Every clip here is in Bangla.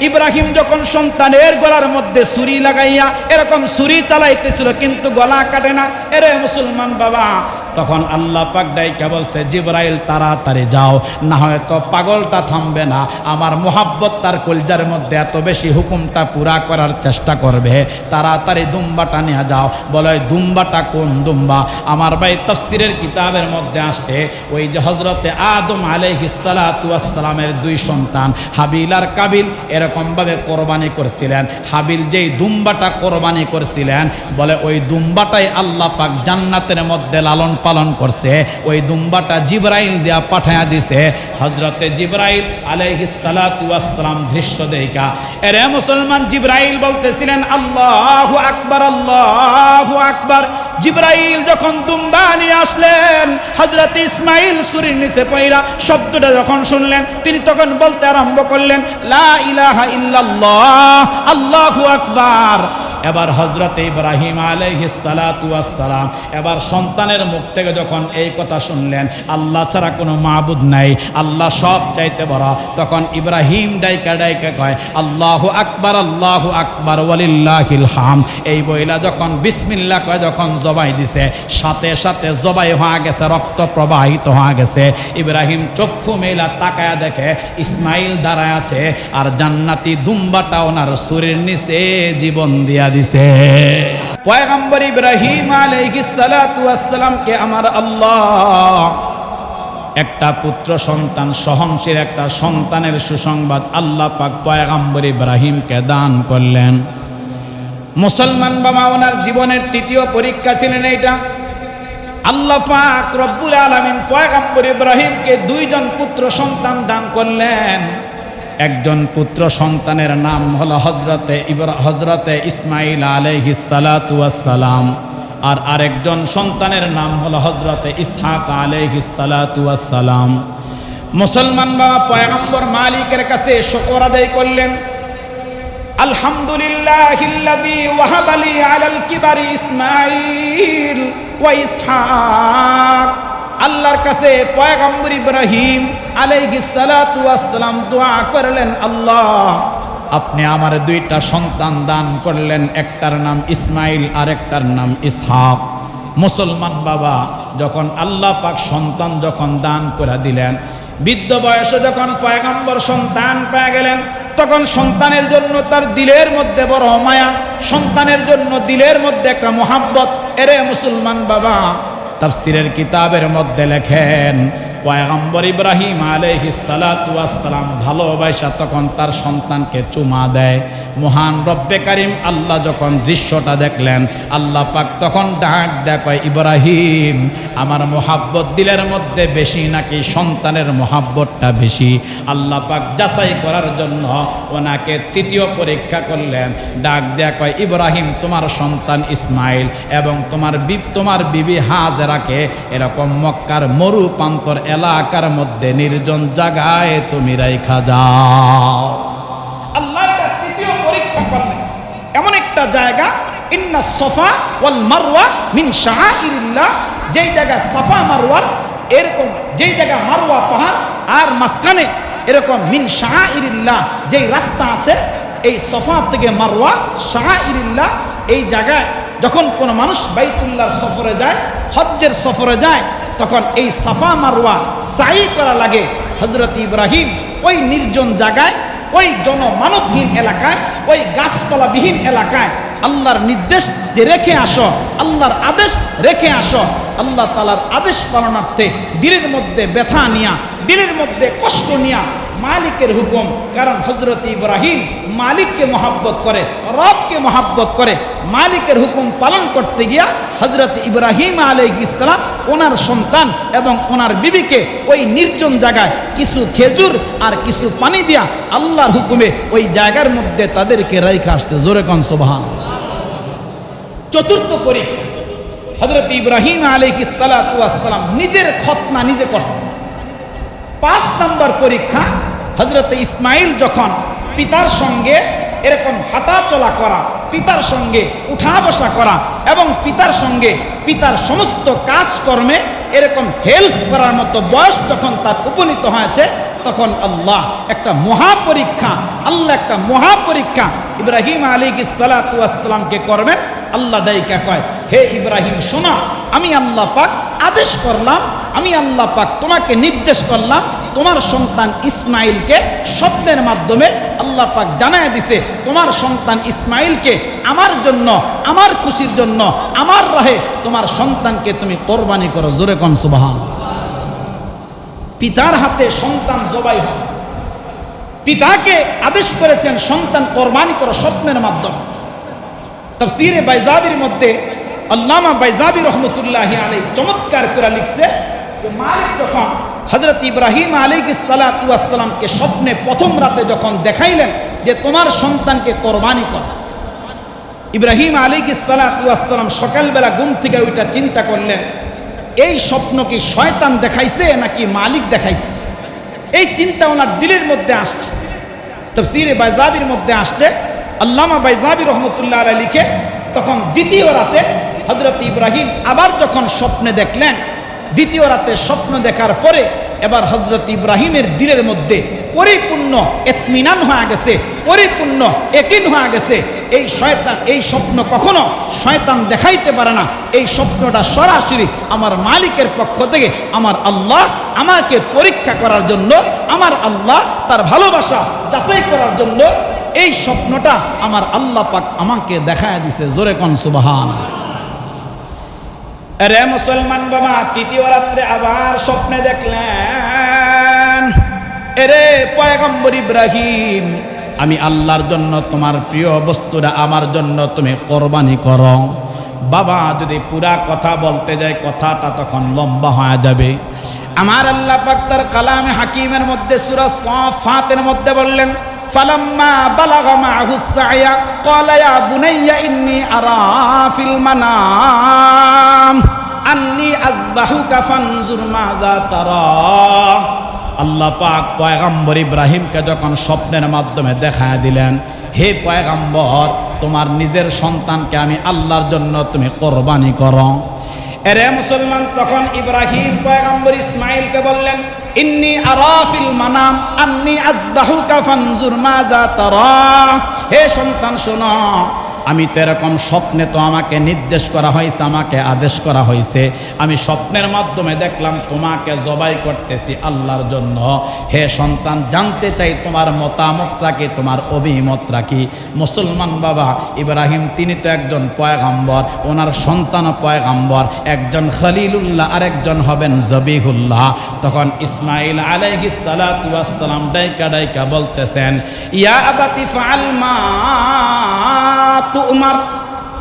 ইব্রাহিম যখন সন্তানের গলার মধ্যে ছুরি লাগাইয়া এরকম ছুরি চালাইতেছিল কিন্তু গলা কাটে না, এরে মুসলমান বাবা, তখন আল্লাহ পাক ডাইকা বলছে, জিবরাইল তাড়াতাড়ি যাও, না হয়তো পাগলটা থামবে না, আমার মোহাব্বত তার কলজার মধ্যে এত বেশি, হুকুমটা পুরা করার চেষ্টা করবে, তাড়াতাড়ি দুম্বাটা নিয়ে যাও। বলে ওই দুম্বাটা কোন দুম্বা? আমার ভাই তাফসীরের কিতাবের মধ্যে আসছে ওই যে হযরতে আদম আলাইহিস সালাতু ওয়াস সালামের দুই সন্তান হাবিল আর কাবিল এরকমভাবে কোরবানি করছিলেন। হাবিল যেই দুম্বাটা কোরবানি করছিলেন, বলে ওই দুম্বাটাই আল্লাহ পাক জান্নাতের মধ্যে লালন পালন করছে, ওই দুম্বাটা জিবরাইল দিয়া পাঠায়া দিছে। হযরতে জিবরাইল আলাইহিস সালাতু ওয়াস সালাম দৃশ্য দেখা এরে মুসলমান জিবরাইল বলতেছিলেন, আল্লাহু আকবার, আল্লাহু আকবার। জিবরাইল যখন দুম্বা নিয়ে আসলেন, হযরত ইসমাইল ছুরির নিচে পয়রা শব্দটা যখন শুনলেন, তিনি তখন বলতে আরম্ভ করলেন, লা ইলাহা ইল্লাল্লাহ, আল্লাহু আকবার। এবার হযরতে ইব্রাহিম আলাইহিস সালাতু ওয়াস সালাম এবার সন্তানের মুখ থেকে যখন এই কথা শুনলেন, আল্লাহ ছাড়া কোনো মাবুদ নাই, আল্লাহ সব চাইতে বড়, তখন ইব্রাহিম ডাইকা ডাইকা কয়, আল্লাহু আকবার, আল্লাহু আকবার, ওয়ালিল্লাহিল হামদ। এই বইলা যখন বিসমিল্লাহ কয়, যখন জবাই দিছে, সাথে সাথে জবাই হয়ে গেছে, রক্ত প্রবাহিত হয়ে গেছে। ইব্রাহিম চক্ষু মেলা তাকায়া দেখে ইসমাইল দাঁড়ায় আছে, আর জান্নাতি দুম্বাটা ওনার শরীর নিচে জীবন দিয়া দিছে। পয়গম্বর ইব্রাহিম আলাইহিস সালাতু ওয়াস সালামকে আমার আল্লাহ একটা পুত্র সন্তান, সহনশীল একটা সন্তানের সুসংবাদ আল্লাহ পাক পয়গম্বর ইব্রাহিমকে দান করলেন। মুসলমান বাবা, ওনার জীবনের তৃতীয় পরীক্ষা ছিলেন এইটা। আল্লাহ পাক রব্বুল আলামিন পয়গম্বর ইব্রাহিমকে দুইজন পুত্র সন্তান দান করলেন। একজন পুত্র সন্তানের নাম হলো হযরতে ইসমাইল আলাইহিস সালাতু ওয়াস সালাম, আর আরেকজন সন্তানের নাম হলো হযরতে ইসহাক আলাইহিস সালাতু ওয়াস সালাম। মুসলমান বাবা, পয়গম্বর মালিকের কাছে শুকর আদায় করলেন, আলহামদুলিল্লাহিল্লাযী ওয়াহাবালি আলাল কিবারি ইসমাইল ওয়া ইসহাক। আল্লাহর কাছে পয়গম্বর ইব্রাহিম আলাইহিস সালাতু ওয়াস সালাম দোয়া করলেন, আল্লাহ আপনি আমার দুইটা সন্তান দান করলেন, একটার নাম ইসমাইল আর একটার নাম ইসহাক। মুসলমান বাবা, যখন আল্লাহ পাক সন্তান যখন দান করে দিলেন, বৃদ্ধ বয়সে যখন পয়গম্বর সন্তান পেয়ে গেলেন, তখন সন্তানের জন্য তার দিলের মধ্যে বড় মায়া, সন্তানের জন্য দিলের মধ্যে একটা মোহাব্বত। এরে মুসলমান বাবা, তাফসীরের কিতাবের মধ্যে লেখেন, পয়গম্বর ইব্রাহিম আলাইহিস সালাতু ওয়াস সালাম ভালোবাসা তখন তার সন্তানকে চুমা দেয়। মহান রব্বে কারিম আল্লাহ যখন দৃশ্যটা দেখলেন, আল্লাহ পাক তখন ডাক দেয়, ইব্রাহিম আমার মোহাব্বত দিলের মধ্যে বেশি নাকি সন্তানের মোহাব্বতটা বেশি? আল্লাহ পাক যাচাই করার জন্য ওনাকে তৃতীয় পরীক্ষা করলেন। ডাক দেয়া কয়, ইব্রাহিম তোমার সন্তান ইসমাইল এবং তোমার বিবি হাজেরাকে এরকম মক্কার মরু প্রান্তর এলাকার মধ্যে নির্জন জায়গায় তুমি রাইখা যাও। আল্লাহ তৃতীয় পরীক্ষা করলেন এমন একটা জায়গা, ইন্না সাফা ওয়াল মারওয়া মিন শাআইরিল্লাহ, যেই জায়গা সাফা মারওয়ার এরকম, যেই জায়গা মারওয়া পাহাড় আর মাঝখানে এরকম মিন শাআইরিল্লাহ যেই রাস্তা আছে, এই সাফা থেকে মারওয়া শাআইরিল্লাহ, এই জায়গায় যখন কোনো মানুষ বাইতুল্লাহর সফরে যায়, হজ্জের সফরে যায়, তখন এই সাফা মারওয়া সাই করা লাগে। হযরত ইব্রাহিম ওই নির্জন জায়গায়, ওই জনমানবহীন এলাকায়, ওই গাছপালাবিহীন এলাকায় আল্লাহর নির্দেশ যে রেখে আসো, আল্লাহর আদেশ রেখে আসো। আল্লাহ তাআলার আদেশ পালনার্থে দিলের মধ্যে ব্যথা নিয়া, দিলের মধ্যে কষ্ট নিয়া মালিকের হুকুম, কারণ হযরত ইব্রাহিম মালিককে মহাব্বত করে, রবকে মহাব্বত করে, মালিকের হুকুম পালন করতে গিয়া হযরত ইব্রাহিম আলাইহিস সালাম ওনার সন্তান এবং ওনার বিবিকে ওই নির্জন জায়গায় কিছু খেজুর আর কিছু পানি দিয়া আল্লাহর হুকুমে ওই জায়গার মধ্যে তাদেরকে রাইখা আসতে। জোরে কোন সুবহানাল্লাহ। চতুর্থ পরীক্ষা হযরত ইব্রাহিম আলাইহিস সালাতু ওয়াস সালাম নিজের খতনা নিজে করছে। 5 নম্বর পরীক্ষা, হযরত ইসমাইল যখন পিতার সঙ্গে এরকম হাঁটা চলা করা, পিতার সঙ্গে উঠা বসা করা এবং পিতার সঙ্গে পিতার সমস্ত কাজকর্মে এরকম হেল্প করার মতো বয়স যখন তার উপনীত হয়েছে, তখন আল্লাহ একটা মহাপরীক্ষা, আল্লাহ একটা মহাপরীক্ষা ইব্রাহিম আলাইহিস সালাতু ওয়াস সালামকে করবেন। আল্লাহ ডাইকা কয়, হে ইব্রাহিম শোনো, আমি আল্লাহ পাক আদেশ করলাম, আমি আল্লাহ পাক তোমাকে নির্দেশ করলাম, তোমার সন্তান ইসমাইলকে স্বপ্নের মাধ্যমে আল্লাহ পাক জানায় দিছে, তোমার সন্তান ইসমাইলকে আমার জন্য, আমার খুশির জন্য, আমার রাহে তোমার সন্তানকে তুমি কোরবানি করো। জোরে কোন সুবহানাল্লাহ। পিতার হাতে সন্তান জবাই হয়, পিতাকে আদেশ করেছেন সন্তান কোরবানি করো স্বপ্নের মাধ্যমে। তাফসীরে বাইজাবির মধ্যে আল্লামা বাইজাবি রহমতুল্লাহি আলাইহি চমৎকার করে লিখছে যে মালিক যখন হযরত ইব্রাহিম আলাইহিস সালাতু ওয়াস সালামকে স্বপ্নে প্রথম রাতে যখন দেখাইলেন যে তোমার সন্তানকে কোরবানি করো, ইব্রাহিম আলাইহিস সালাতু ওয়াস সালাম সকালবেলা ঘুম থেকে ওইটা চিন্তা করলেন, এই স্বপ্ন কি শয়তান দেখাইছে নাকি মালিক দেখাইছে? এই চিন্তা ওনার দিলের মধ্যে আসছে। তাফসীরে বাইজাবির মধ্যে আসছে, আল্লামা বাইজাবি রহমতুল্লাহ আলাইহি লিখে, তখন দ্বিতীয় রাতে হযরত ইব্রাহিম আবার যখন স্বপ্নে দেখলেন, দ্বিতীয় রাতে স্বপ্ন দেখার পরে এবার হযরত ইব্রাহিমের দিলের মধ্যে পরিপূর্ণ ইতমিনান হয়ে গেছে, পরিপূর্ণ ইয়াকিন হয়ে গেছে এই শয়তান, এই স্বপ্ন কখনো শয়তান দেখাইতে পারে না, এই স্বপ্নটা সরাসরি আমার মালিকের পক্ষ থেকে আমার আল্লাহ আমাকে পরীক্ষা করার জন্য, আমার আল্লাহ তার ভালোবাসা যাচাই করার জন্য এই স্বপ্নটা আমার আল্লাহ পাক আমাকে দেখায় দিছে। জোরে কোন সুবহানাল্লাহ। আরে মুসলমান বাবা, তৃতীয় রাত্রে আবার স্বপ্নে দেখলেন, এরে পয়গম্বর ইব্রাহিম, আমি আল্লাহর জন্য তোমার প্রিয় বস্তুটা আমার জন্য তুমি কোরবানি করো। বাবা যদি পুরা কথা বলতে যায় কথাটা তখন লম্বা হয়ে যাবে। আমার আল্লাহ পাক তার কালামে হাকিমের মধ্যে সূরা সাফাতের মধ্যে বললেন, ফালাম্মা বালাগা মাহুস সায়া ক্বালা ইয়া বুনাইয়া ইন্নী আরা ফিল মানাম আন্নী আযবাহুকা ফানজুর মাযা তারা। আল্লাহ পাক পয়গম্বর ইব্রাহিমকে যখন স্বপ্নের মাধ্যমে দেখায় দিলেন, হে পয়গম্বর, তোমার নিজের সন্তানকে আমি আল্লাহর জন্য তুমি কোরবানি করো। এরে মুসলমান, তখন ইব্রাহিম পয়গম্বর ইসমাইলকে বললেন, ইন্নী আরা ফিল মানাম আন্নী আযবাহুকা ফানজুর মাযা তারা। হে সন্তান শোনো, আমি তো এরকম স্বপ্নে তো আমাকে নির্দেশ করা হয়েছে, আমাকে আদেশ করা হয়েছে, আমি স্বপ্নের মাধ্যমে দেখলাম তোমাকে জবাই করতেছি আল্লাহর জন্য। হে সন্তান, জানতে চাই তোমার মতামতটা কি, তোমার অভিমতটা কি? মুসলমান বাবা, ইব্রাহিম তিনি তো একজন পয়গম্বর, ওনার সন্তানও পয়গম্বর, একজন খলিলুল্লাহ আর একজন হবেন জবিহুল্লাহ। তখন ইসমাইল আলাইহিস সালাতু ওয়াস সালাম ডাইকা ডাইকা বলতেছেন, ইয়া আবাতি ফাআল মা তুমার।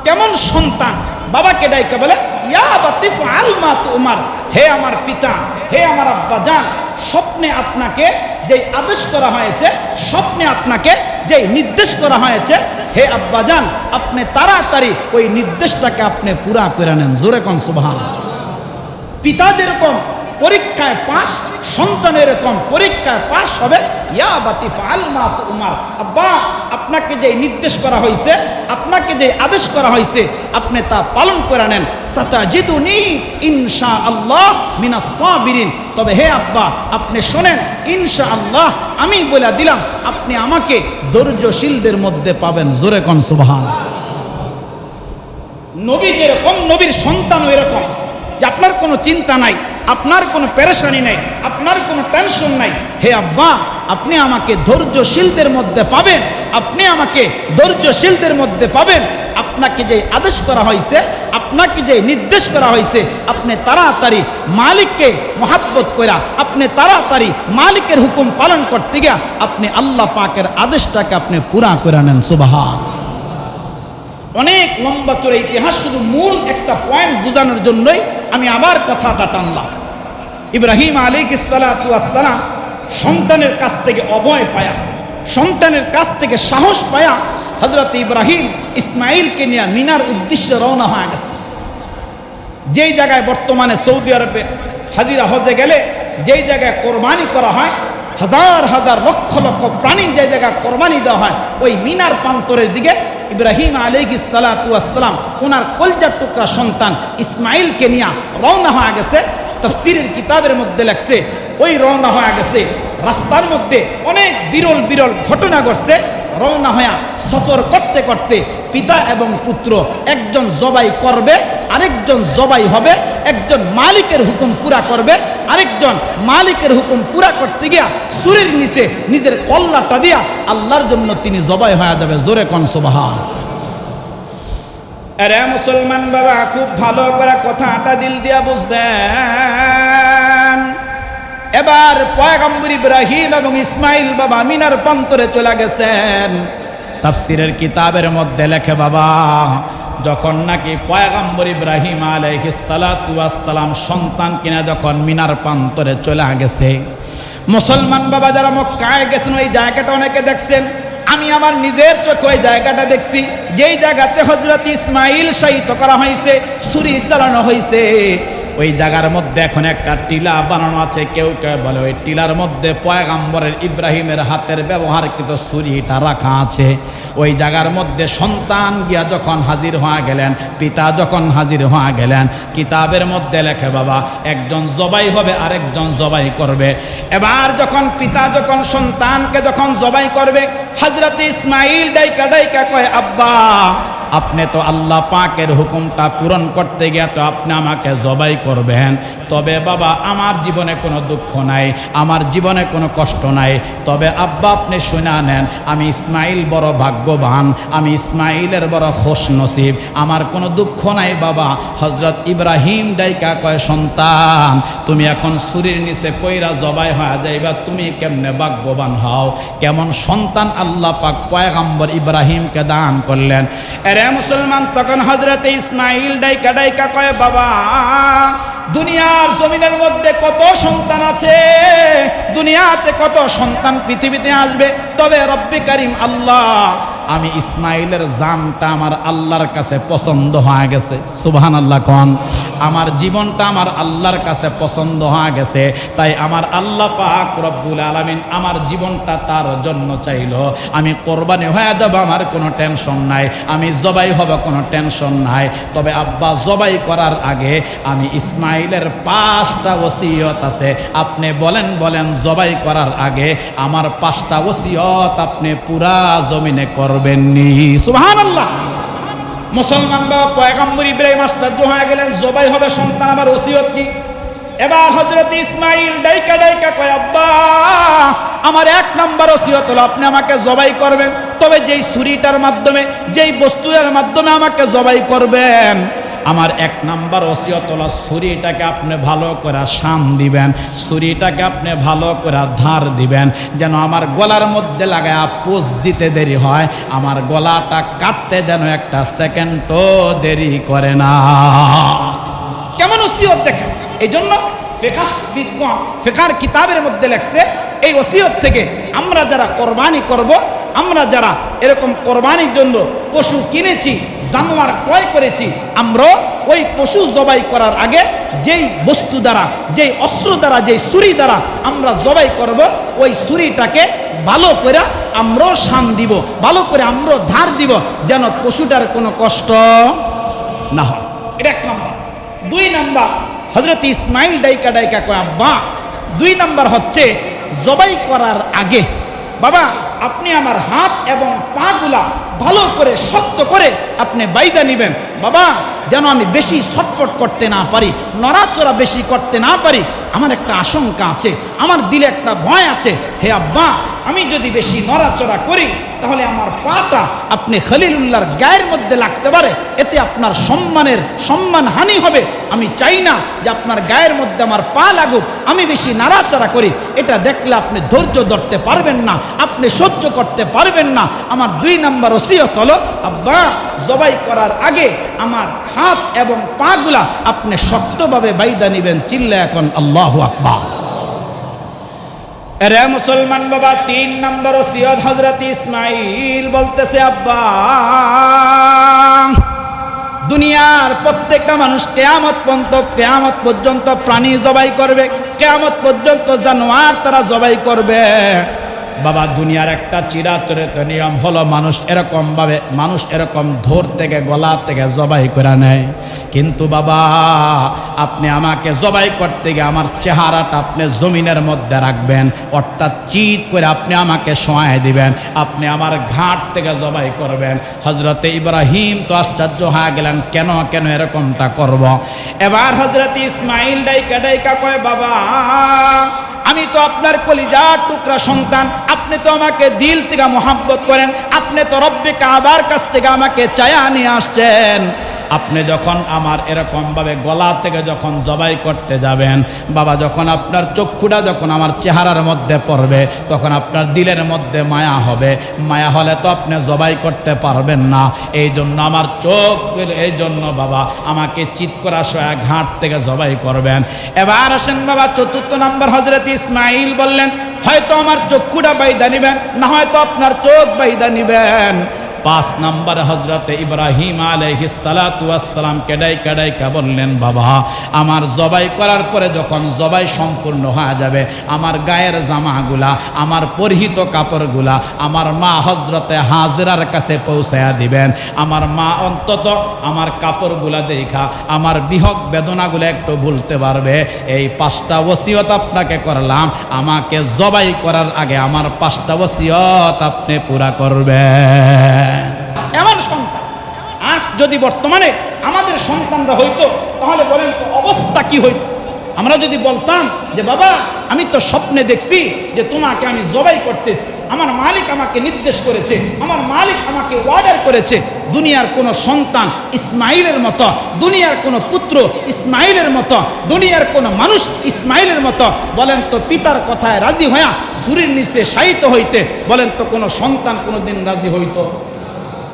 কেমন সন্তান বাবাকে ডাইকা বলে, ইয়া আবাতি ফাআল মা তুমার, হে আমার পিতা, হে আমার আব্বা জান, স্বপ্নে আপনাকে যেই আদেশ করা হয়েছে, স্বপ্নে আপনাকে যেই নির্দেশ করা হয়েছে, হে আব্বা জান, আপনি তাড়াতাড়ি ওই নির্দেশটাকে আপনি পুরা করে নেন। জোরে কোন সুবহানাল্লাহ। পিতা যেরকম পরীক্ষায় পাস, সন্তান এরকম পরীক্ষায় পাস হবে। ইয়া আবাতি ফাআল মা তুমার, আব্বা আপনাকে যে নির্দেশ করা হয়েছে, আপনাকে যে আদেশ করা হয়েছে, আপনি তা পালন করে নেন। সাতাজিদুনি ইনশাআল্লাহ মিনাস সাবিরিন। তবে হে আব্বা, আপনি শোনেন, ইনশাআল্লাহ আমি বলে দিলাম, আপনি আমাকে ধৈর্যশীলদের মধ্যে পাবেন। জোরে কোন সুবহানাল্লাহ। নবী যেরকম, নবীর সন্তানও এরকম, যে আপনার কোনো চিন্তা নাই, আপনার কোনো পেরেশানি নাই, আপনার কোনো টেনশন নাই। হে আব্বা, আপনি আমাকে ধৈর্যশীলদের মধ্যে পাবেন, আপনি আমাকে ধৈর্যশীলদের মধ্যে পাবেন। আপনাকে যে আদেশ করা হয়েছে, আপনাকে যে নির্দেশ করা হয়েছে, আপনি তাড়াতাড়ি মালিককে মহাব্বত করা, আপনি তাড়াতাড়ি মালিকের হুকুম পালন করতে গিয়া আপনি আল্লাহ পাকের আদেশটাকে আপনি পুরা করে নেন। সুবহানাল্লাহ। অনেক লম্বা চড়ে ইতিহাস, শুধু মূল একটা পয়েন্ট বোঝানোর জন্যই আমি আবার কথাটা টানলাম। ইব্রাহিম আলাইহিস সালাতু ওয়াস সালাম সন্তানের কাছ থেকে অভয় পায়া, সন্তানের কাছ থেকে সাহস পায়া হযরত ইব্রাহিম ইসমাইলকে নিয়ে মিনার উদ্দেশ্যে রওনা হয়ে গেছে। যেই জায়গায় বর্তমানে সৌদি আরবে হাজিরা হজে গেলে যেই জায়গায় কোরবানি করা হয়, হাজার হাজার লক্ষ লক্ষ প্রাণী যে জায়গায় কোরবানি দেওয়া হয়, ওই মিনার প্রান্তরের দিকে ইব্রাহিম আলাইহিস সালাতু ওয়াস সালাম ওনার কলজার টুকরা সন্তান ইসমাইলকে নিয়ে রওনা হয়ে গেছে। তাফসীরের কিতাবের মধ্যে লেখছে, ওই রওনা হয়ে গেছে রাস্তার মধ্যে অনেক বিরল বিরল ঘটনা ঘটছে। রওনা হয়ে সফর করতে করতে পিতা এবং পুত্র, একজন জবাই করবে, আরেকজন জবাই হবে। একজন মালিকের হুকুম পুরা করবে, আরেকজন মালিকের হুকুম পুরা করতে গিয়া ছুরির নিচে নিজের কল্লাটা দিয়া আল্লাহর জন্য তিনি জবাই হয়ে যাবে। জোরে কোন সুবহান। আরে মুসলমান বাবা, খুব ভালো করে কথাটা দিল দিয়া বুঝবেন। এবার পয়গম্বর ইব্রাহিম এবং ইসমাইল বাবা মিনার প্রান্তরে চলে গেছেন। তাফসীরের কিতাবের মধ্যে লেখে বাবা, যখন নাকি পয়গম্বর ইব্রাহিম আলাইহিস সালাতু ওয়াস সালাম সন্তান কিনা যখন মিনার প্রান্তরে চলে গেছে, মুসলমান বাবা যারা মক্কায় গেছেন ওই জায়গাটা অনেকে দেখছেন। আমি আমার নিজের চোখে ওই জায়গাটা দেখছি, যেই জায়গাতে হযরত ইসমাইল শায়িত করা হয়েছে, ছুরি চালানো হয়েছে। ওই জায়গার মধ্যে এখন একটা টিলা বানানো আছে। কেউ কেউ বলে ওই টিলার মধ্যে পয়গম্বরের ইব্রাহিমের হাতের ব্যবহারকৃত ছুরিটা রাখা আছে। ওই জায়গার মধ্যে সন্তান গিয়া যখন হাজির হওয়া গেলেন, পিতা যখন হাজির হওয়া গেলেন, কিতাবের মধ্যে লেখে বাবা একজন জবাই হবে, আরেকজন জবাই করবে। এবার যখন পিতা যখন সন্তানকে যখন জবাই করবে, হযরত ইসমাইল ডাইকা ডাইকা কয়, আব্বা আপনি তো আল্লাহ পাকের হুকুমটা পূরণ করতে গিয়ে তো আপনি আমাকে জবাই করবেন। তবে বাবা আমার জীবনে কোনো দুঃখ নাই, আমার জীবনে কোনো কষ্ট নাই। তবে আব্বা আপনি শুনে নেন, আমি ইসমাইল বড় ভাগ্যবান, আমি ইসমাইলের বড় খুশনসিব, আমার কোনো দুঃখ নাই বাবা। হযরত ইব্রাহিম ডাইকা কয়, সন্তান তুমি এখন ছুরির নিচে পইরা জবাই হয়ে যাইবা, তুমি কেমনে ভাগ্যবান হও? কেমন সন্তান আল্লাহ পাক পয়গম্বর ইব্রাহিমকে দান করলেন। রে মুসলমান, তখন হযরত ইসমাইল ডাইকা ডাইকা কয়, বাবা দুনিয়ার জমিনের মধ্যে কত সন্তান আছে, দুনিয়াতে কত সন্তান পৃথিবীতে আসবে, তবে রব্বে কারীম আল্লাহ আমি ইসমাইলের জানটা আমার আল্লাহর কাছে পছন্দ হয়ে গেছে। সুবহানাল্লাহ কোন। আমার জীবনটা আমার আল্লাহর কাছে পছন্দ হয়ে গেছে, তাই আমার আল্লাহ পাক রব্বুল আলামিন আমার জীবনটা তার জন্য চাইলো। আমি কোরবানি হয়ে যাব, আমার কোনো টেনশন নাই, আমি জবাই হব, কোনো টেনশন নাই। তবে আব্বা জবাই করার আগে আমি ইসমাইলের 5টা ওসিয়ত আছে, আপনি বলেন বলেন জবাই করার আগে আমার 5টা ওসিয়ত আপনি পুরা জমিনে করবেন নি। সুবহানাল্লাহ। মুসলমান বাবা পয়গম্বর ইব্রাহিম আশ্চর্য হয়ে গেলেন, জবাই হবে সন্তান, আমার ওসিয়ত কি? এবার হযরত ইসমাইল ডাইকা ডাইকা কয়, আব্বা আমার 1 নম্বর ওসিয়ত হলো আপনি আমাকে জবাই করবেন, তবে যেই ছুরিটার মাধ্যমে, যেই বস্তুর মাধ্যমে আমাকে জবাই করবেন, আমার 1 নম্বর ওসিয়ত হলো ছুরিটাকে আপনি ভালো করে শান দিবেন, ছুরিটাকে আপনি ভালো করে ধার দিবেন, যেন আমার গলার মধ্যে লাগায় পোজ দিতে দেরি হয়, আমার গলাটা কাটতে যেন 1টা সেকেন্ডও দেরি করে না। কেমন ওসিয়ত দেখেন। এই জন্য ফিকহার কিতাবের মধ্যে লেখছে, এই ওসিয়ত থেকে আমরা যারা কোরবানি করব, আমরা যারা এরকম কোরবানির জন্য পশু কিনেছি, জানোয়ার ক্রয় করেছি, আমরা ওই পশু জবাই করার আগে যেই বস্তু দ্বারা, যেই অস্ত্র দ্বারা, যেই ছুরি দ্বারা আমরা জবাই করব, ওই ছুরিটাকে ভালো করে আমরাও শান দিব, ভালো করে আমরাও ধার দিব, যেন পশুটার কোনো কষ্ট না হয়। এটা 1 নম্বর। 2 নম্বর, হযরত ইসমাইল ডাইকা ডাইকা কয়, আব্বা 2 নম্বর হচ্ছে জবাই করার আগে বাবা আপনি আমার হাত এবং পাগুলা ভালো করে শক্ত করে আপনি বাইদা নেবেন বাবা, যেন আমি বেশি ছটফট করতে না পারি, নড়াচড়া বেশি করতে না পারি। আমার একটা আশঙ্কা আছে, আমার দিলে একটা ভয় আছে, হে আব্বা আমি যদি বেশি নড়াচড়া করি তাহলে আমার পাটা আপনি খলিলুল্লাহর গায়ের মধ্যে লাগতে পারে, এতে আপনার সম্মানহানি হবে। আমি চাই না যে আপনার গায়ের মধ্যে আমার পা লাগুক, আমি বেশি নাড়াচাড়া করি, এটা দেখলে আপনি ধৈর্য ধরতে পারবেন না, আপনি সহ্য করতে পারবেন না। আমার 2 নম্বর ওসিয়ত হলো, আব্বা জবাই করার আগে আমার হাত এবং পাগুলা আপনি শক্তভাবে বাইদা নেবেন। চিল্লা এখন আল্লাহু আকবার। রে মুসলমান বাবা 3 নম্বর ওসিয়ত হযরত ইসমাইল বলতেছে, আব্বা দুনিয়ার প্রত্যেকটা মানুষ কিয়ামত পর্যন্ত প্রাণী জবাই করবে, কিয়ামত পর্যন্ত জানোয়ার তারা জবাই করবে, বাবা দুনিয়ার একটা চিরাচরিত নিয়ম হলো মানুষ এরকম ধর থেকে গলা থেকে জবাই করে নেয়, কিন্তু বাবা আপনি আমাকে জবাই করতে গিয়ে আমার চেহারাটা আপনি জমিনের মধ্যে রাখবেন, অর্থাৎ চিৎ করে আপনি আমাকে শোয়ায় দিবেন, আপনি আমার ঘাট থেকে জবাই করবেন। হজরতে ইব্রাহিম তো আশ্চর্য হয়ে গেলেন, কেন এরকমটা করব। এবার হজরতে ইসমাইল ডাইকা কয়, বাবা আমি তো আপনার কলিজার টুকরা সন্তান, আপনি তো আমাকে দিল থেকে মোহাব্বত করেন, আপনি তো রব্বে কাবার কাছ থেকে আমাকে চায়া নিয়ে আসছেন। আপনি যখন আমার এরকমভাবে গলা থেকে যখন জবাই করতে যাবেন বাবা, যখন আপনার চক্ষুটা যখন আমার চেহারার মধ্যে পড়বে তখন আপনার দিলের মধ্যে মায়া হবে, মায়া হলে তো আপনি জবাই করতে পারবেন না। এই জন্য আমার চোখ, এই জন্য বাবা আমাকে চিৎ করা সয়া ঘাট থেকে জবাই করবেন। এবার আসেন বাবা চতুর্থ নম্বর, হজরত ইসমাইল বললেন হয়তো আমার চক্ষুটা বাইদা নিবেন, না হয়তো আপনার চোখ বাইদা নিবেন। 5 নম্বর হজরতে ইব্রাহিম আলাইহিস সালাতু ওয়াস সালামকে ডাইকা বললেন, বাবা আমার জবাই করার পরে যখন জবাই সম্পূর্ণ হয়ে যাবে আমার গায়ের জামাগুলা, আমার পরিহিত কাপড়গুলা আমার মা হজরতে হাজরার কাছে পৌঁছায়া দিবেন। আমার মা অন্তত আমার কাপড়গুলা দেখা আমার বিহগ বেদনাগুলো একটু ভুলতে পারবে। এই 5টা ওসিয়ত আপনাকে করলাম, আমাকে জবাই করার আগে আমার 5টা ওসিয়ত আপনি পুরা করবেন। এমন সন্তান আজ যদি বর্তমানে আমাদের সন্তানরা হইতো তাহলে বলেন তো অবস্থা কি হইতো। আমরা যদি বলতাম যে বাবা আমি তো স্বপ্নে দেখছি যে তোমাকে আমি জবাই করতেছি, আমার মালিক আমাকে নির্দেশ করেছে, আমার মালিক আমাকে অর্ডার করেছে। দুনিয়ার কোনো সন্তান ইসমাইলের মতো, দুনিয়ার কোনো পুত্র ইসমাইলের মতো, দুনিয়ার কোনো মানুষ ইসমাইলের মতো বলেন তো পিতার কথায় রাজি হইয়া ছুরির নিচে শায়িত হইতে বলেন তো কোনো সন্তান কোনোদিন রাজি হইতো?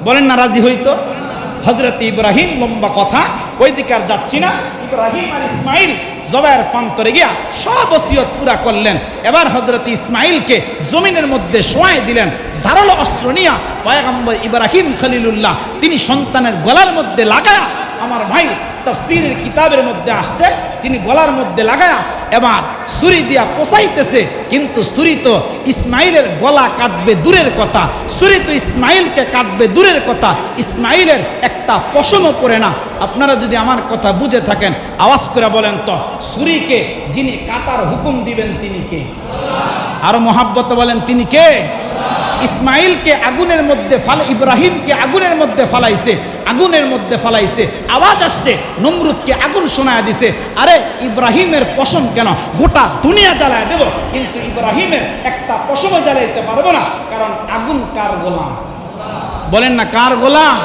বলেন না রাজি হইতো? হজরত ইব্রাহিম, লম্বা কথা ওই দিকে আর যাচ্ছি না, ইব্রাহিম আর ইসমাইল জবাইয়ের প্রান্তরে গিয়া সব ওসিয়ত পুরা করলেন। এবার হজরত ইসমাইলকে জমিনের মধ্যে শোয়াই দিলেন। ধারালো অস্ত্র নিয়া পয়গম্বর ইব্রাহিম খলিলুল্লাহ তিনি সন্তানের গলার মধ্যে লাগায়া, আমার ভাই তাফসীরের কিতাবের মধ্যে আসছে তিনি গলার মধ্যে লাগায়া এবার ছুরি দিয়া পোষাইতেছে, কিন্তু ছুরি তো ইসমাইলের গলা কাটবে দূরের কথা, ছুরি তো ইসমাইলকে কাটবে দূরের কথা, ইসমাইলের একটা পশমও পড়ে না। আপনারা যদি আমার কথা বুঝে থাকেন আওয়াজ করে বলেন তো ছুরিকে যিনি কাটার হুকুম দিবেন তিনি কে? আরো মহাব্বত বলেন তিনি কে? ইসমাইলকে আগুনের মধ্যে ইব্রাহিমকে আগুনের মধ্যে ফালাইছে, আগুনের মধ্যে ফালাইছে, আওয়াজ আসছে নমরুদকে আগুন শোনায় দিছে। আরে ইব্রাহিমের পশম কেন, গোটা দুনিয়া জ্বালায় দেব, কিন্তু ইব্রাহিমের একটা পশমও জ্বালাইতে পারবো না, কারণ আগুন কার গোলাম? বলেন না কার গোলাম?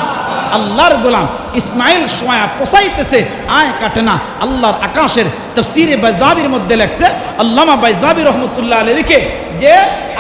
আল্লাহর গোলাম। ইসমাইল সোয়া পোষাইতেছে, আয় কাটে না। আল্লাহর আকাশের তাফসীরে বাইজাবির মধ্যে লেখছে, আল্লামা বাইজাবি রহমতুল্লাহ আলাইহি লিখে যে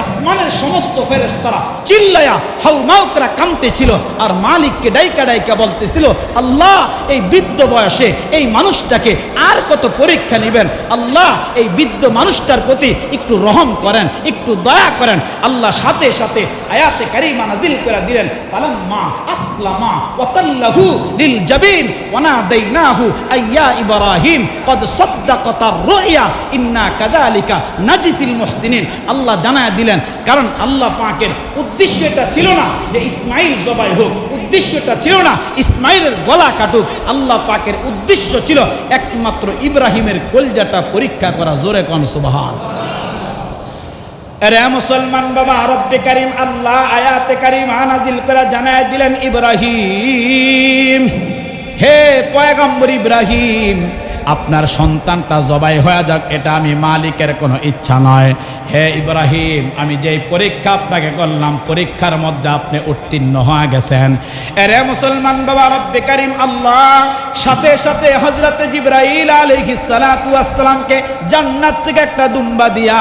আসমানের সমস্ত ফেরেশতারা চিল্লায়া হাউমাউ করে কাঁদতে ছিল আর মালিককে ডাইকা বলতেছিল, আল্লাহ এই বৃদ্ধ বয়সে এই মানুষটাকে আর কত পরীক্ষা নেবেন, আল্লাহ এই বৃদ্ধ মানুষটার প্রতি একটু রহম করেন, একটু দয়া করেন। আল্লাহ সাথে সাথে আয়াতে কারিমা নাজিল করে দিলেন, ফালাম্মা আসলামা ওয়াতাল্লাহু লিল জাবিন ওয়া নাদাইনাহু আইয়া ইব্রাহিম ক্বাদ সাদ্দাকাতার রুইয়া ইন্না কাযালিকা নাজিসিল মুহসিনিন। আল্লাহ জানায় দিলেন, কারণ আল্লাহ পাকের উদ্দেশ্য এটা ছিল না যে ইসমাইল জবাই হোক, উদ্দেশ্যটা ছিল না ইসমাইলের গলা কাটুক, আল্লাহ পাকের উদ্দেশ্য ছিল একমাত্র ইব্রাহিমের কলজাটা পরীক্ষা করা। জোরে কোন সুবহানাল্লাহ। আরে মুসলমান বাবা, রব্বে কারীম আল্লাহ আয়াতে কারিমা নাজিল করে জানায় দিলেন, ইব্রাহিম, হে পয়গম্বর ইব্রাহিম, আপনার সন্তানটা জবাই হয়ে যাক এটা আমি মালিকের কোনো ইচ্ছা নয়। হে ইব্রাহিম, আমি যেই পরীক্ষা আপনাকে করলাম পরীক্ষার মধ্যে আপনি উত্তীর্ণ হয়ে গেছেন। এরে মুসলমান বাবা, রব্বে কারীম আল্লাহ সাথে সাথে হযরত জিবরাইল আলাইহিস সালাতু ওয়াস সালামকে জান্নাত থেকে একটা দুম্বা দিয়া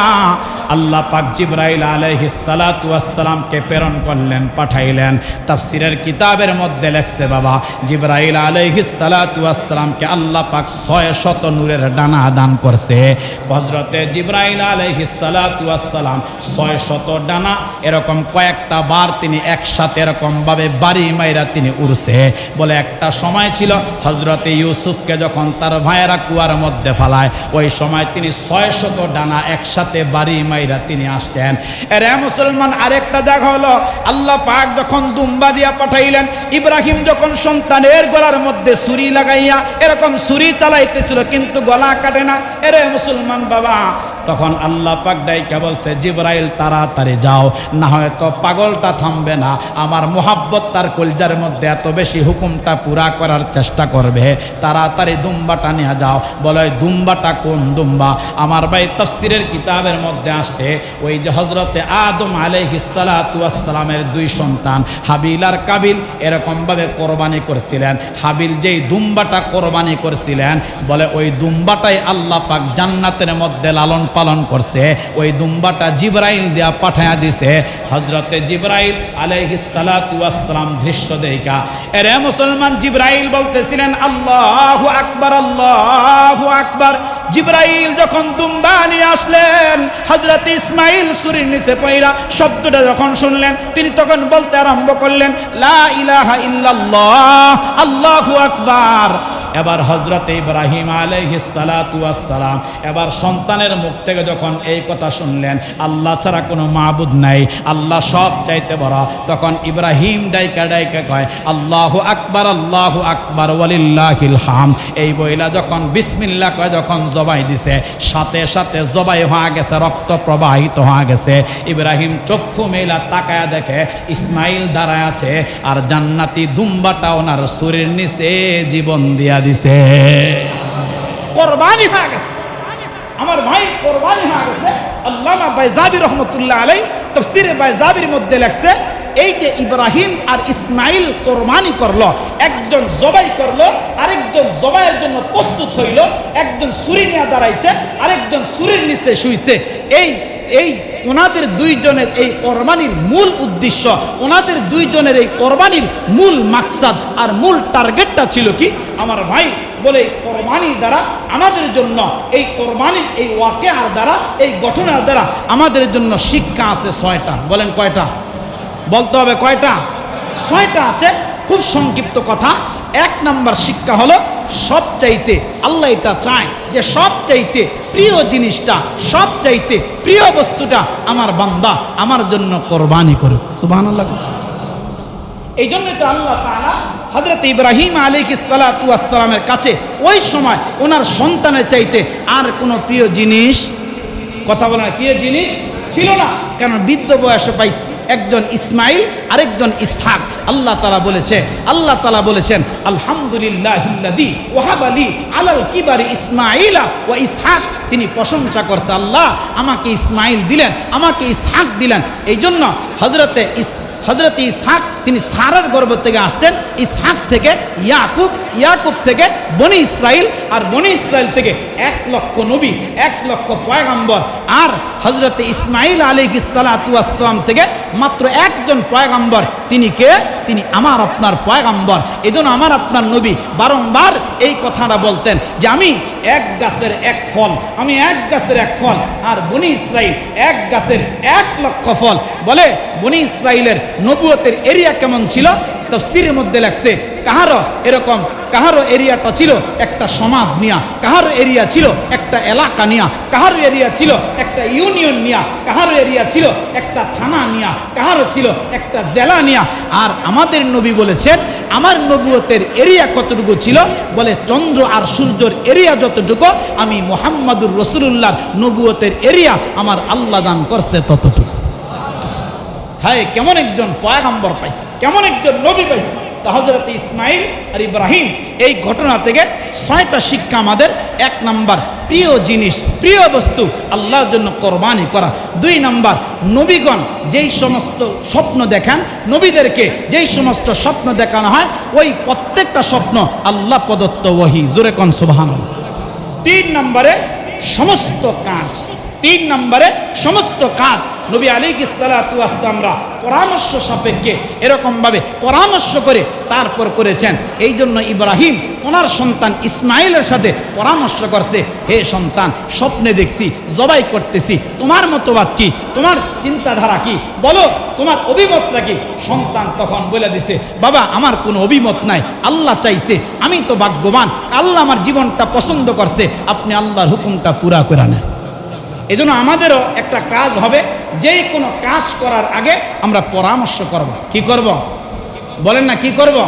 আল্লাহ পাক জিবরাইল আলাইহিস সালাতু ওয়াস সালামকে প্রেরণ করলেন, পাঠাইলেন। তাফসীরের কিতাবের মধ্যে লেখছে বাবা, জিবরাইল আলাইহিস সালাতু ওয়াস সালামকে আল্লাহ পাক 600 নূরের ডানা দান করছে। হযরতে জিবরাইল আলাইহিস সালাতু ওয়াস সালাম 600 ডানা এরকম কয়েকটা বার তিনি একসাথে এরকম ভাবে বাড়ি মাইরা তিনি উড়ছে। বলে একটা সময় ছিল হযরতে ইউসুফকে যখন তার ভাইয়েরা কুয়ার মধ্যে ফালায়, ওই সময় তিনি 600 ডানা একসাথে বাড়ি মাইরা তিনি আসতেন। এরে মুসলমান, আরেকটা দেখা হলো, আল্লাহ পাক যখন দুম্বা দিয়া পাঠাইলেন, ইব্রাহিম যখন সন্তানের গলার মধ্যে ছুরি লাগাইয়া এরকম ছুরি চালাইতেছিল কিন্তু গলা কাটে না। এরে মুসলমান বাবা, তখন আল্লাহ পাক ডাইকা বলছে, জিবরাইল তাড়াতাড়ি যাও, না হয়তো পাগলটা থামবে না, আমার মোহাব্বত তার কলজার মধ্যে এত বেশি, হুকুমটা পুরা করার চেষ্টা করবে, তাড়াতাড়ি দুম্বাটা নিয়ে যাও। বলে দুম্বাটা কোন দুম্বা? আমার ভাই তাফসীরের কিতাবের মধ্যে আসছে, ওই যে হযরতে আদম আলাইহিস সালাতু ওয়াস সালামের দুই সন্তান হাবিল আর কাবিল এরকমভাবে কোরবানি করছিলেন। হাবিল যেই দুম্বাটা কোরবানি করছিলেন, বলে ওই দুম্বাটাই আল্লাহ পাক জান্নাতের মধ্যে লালন পালন করছে। ওই দুম্বাটা জিবরাইল দিয়া পাঠায়া দিছে। হযরতে জিবরাইল আলাইহিস সালাতু ওয়াস সালাম দৃশ্য দেখা, এরে মুসলমান, জিবরাইল বলতেছিলেন আল্লাহু আকবার, আল্লাহু আকবার। জিবরাইল যখন দুম্বা নিয়ে আসলেন, হযরত ইসমাইল ছুরির নিচে পয়রা শব্দটা যখন শুনলেন, তিনি তখন বলতে আরম্ভ করলেন, লা ইলাহা ইল্লাল্লাহ, আল্লাহু আকবার। এবার হযরত ইব্রাহিম আলাইহিস সালাতু ওয়াস সালাম এবার সন্তানের মুখ থেকে যখন এই কথা শুনলেন, আল্লাহ ছাড়া কোনো মাবুদ নাই, আল্লাহ সব চাইতে বড়, তখন ইব্রাহিম ডাইকা ডাইকা কয় আল্লাহু আকবার, আল্লাহু আকবার ওয়ালিল্লাহিল হামদ। এই বইলা যখন বিসমিল্লাহ কয় যখন জবাই দিছে, সাথে সাথে জবাই হয়ে গেছে, রক্ত প্রবাহিত হয়ে গেছে। ইব্রাহিম চক্ষু মেলা তাকায়া দেখে ইসমাইল দাঁড়ায় আছে, আর জান্নাতি দুম্বাটা ওনার শরীর নিচে জীবন দিয়া দিছে। কোরবানি হয়ে গেছে, আমার ভাই কোরবানি হয়ে গেছে। আল্লামা বাইজাবি রহমতুল্লাহ আলাই তাফসীরে বাইজাবির মধ্যে লেখছে, এই যে ইব্রাহিম আর ইসমাইল কোরবানি করলো, একজন জবাই করলো, আরেকজন জবাইয়ের জন্য প্রস্তুত হইল, একজন ছুরি নিয়ে দাঁড়াইছে, আরেকজন ছুরির নিচে শুইছে। এই ওনাদের দুইজনের এই কোরবানির মূল উদ্দেশ্য, ওনাদের দুইজনের এই কোরবানির মূল মাকসাদ আর মূল টার্গেটটা ছিল কি? আমার ভাই বলে কোরবানির দ্বারা আমাদের জন্য, এই কোরবানির এই ওয়াকিয়ার দ্বারা, এই ঘটনার দ্বারা আমাদের জন্য শিক্ষা আছে 6টা। বলেন কয়টা? বলতে হবে কয়টা? 6টা আছে। খুব সংক্ষিপ্ত কথা। 1 নাম্বার শিক্ষা হলো, সবচাইতে আল্লাহ এটা চায় যে সবচাইতে প্রিয় জিনিসটা, সবচাইতে প্রিয় বস্তুটা আমার বান্দা আমার জন্য কোরবানি করুক। সুবহানাল্লাহ। এই জন্যই তো আল্লাহ তাআলা হযরত ইব্রাহিম আলাইহিস সালাতু ওয়াস সালামের কাছে ওই সময় ওনার সন্তানের চাইতে আর কোনো প্রিয় জিনিস, কথা বলে না, প্রিয় জিনিস ছিল না। কারণ বৃদ্ধ বয়সে পাইছে একজন ইসমাইল, আরেকজন ইসহাক। আল্লাহ তাআলা বলেছেন আলহামদুলিল্লাহিল্লাযী ওয়াহাবা লি আলাল কিবারি ইসমাঈলা ওয়া ইসহাক। তিনি প্রশংসা করছে, আল্লাহ আমাকে ইসমাইল দিলেন, আমাকে ইসহাক দিলেন। এই জন্য হযরত ইসহাক তিনি সারার গর্ভ থেকে আসতেন, ইসহাক থেকে ইয়াকুব, ইয়াকুব থেকে বনি ইসরাইল, আর বনি ইসরাইল থেকে 1 লক্ষ নবী, 1 লক্ষ পয়গম্বর। আর হযরত ইসমাইল আলাইহিস সালাতু ওয়াস সালাম থেকে মাত্র একজন পয়গম্বর। তিনি কে? তিনি আমার আপনার পয়গম্বর। এজন্য আমার আপনার নবী বারংবার এই কথাটা বলতেন যে আমি এক গাছের এক ফল, আমি এক গাছের এক ফল, আর বনি ইসরাইল এক গাছের 1 লক্ষ ফল। বলে বনি ইসরাইলের নবুয়তের এরিয়া কেমন ছিল? তাফসীরের মধ্যে লেখছে, কাহারো এরিয়াটা ছিল একটা সমাজ নিয়া, কাহারো এরিয়া ছিল একটা এলাকা নিয়া, কাহারো এরিয়া ছিল একটা ইউনিয়ন নিয়া, কাহারো এরিয়া ছিল একটা থানা নিয়া, কাহারো ছিল একটা জেলা নিয়া। আর আমাদের নবী বলেছেন আমার নবুয়তের এরিয়া কতটুকু ছিল? বলে চন্দ্র আর সূর্যের এরিয়া যতটুকু, আমি মুহাম্মাদুর রাসূলুল্লাহর নবুয়তের এরিয়া আমার আল্লাহ দান করছে ততটুকু। হায়, কেমন একজন পয়গম্বর পাইছে, কেমন একজন নবী পাইছে। হযরত ইসমাইল আর ইব্রাহিম এই ঘটনা থেকে 6টা শিক্ষা আমাদের। 1 নাম্বার, প্রিয় জিনিস, প্রিয় বস্তু আল্লাহর জন্য কোরবানি করা। 2 নাম্বার, নবীগণ যেই সমস্ত স্বপ্ন দেখান, নবীদেরকে যেই সমস্ত স্বপ্ন দেখানো হয়, ওই প্রত্যেকটা স্বপ্ন আল্লাহ প্রদত্ত ওহী। জোরে কোন সুবহানাল্লাহ। 3 নম্বরে সমস্ত কাজ, 3 নম্বরে সমস্ত কাজ নবী আলাইহিস সালাতু ওয়াস সালামরা পরামর্শ সাপেক্ষে এরকমভাবে পরামর্শ করে তারপর করেছেন। এই জন্য ইব্রাহিম ওনার সন্তান ইসমাইলের সাথে পরামর্শ করছে, হে সন্তান, স্বপ্নে দেখছি জবাই করতেছি, তোমার মতবাদ কি, তোমার চিন্তাধারা কি, বলো তোমার অভিমতটা কি? সন্তান তখন বলে দিছে, বাবা আমার কোনো অভিমত নাই, আল্লাহ চাইছে, আমি তো ভাগ্যবান, আল্লাহ আমার জীবনটা পছন্দ করছে, আপনি আল্লাহর হুকুমটা পুরা করে নেন। এজন্য আমাদেরও একটা কাজ হবে, যেই কোনো কাজ করার আগে আমরা পরামর্শ করব। কি করব বলেন না, কি করব?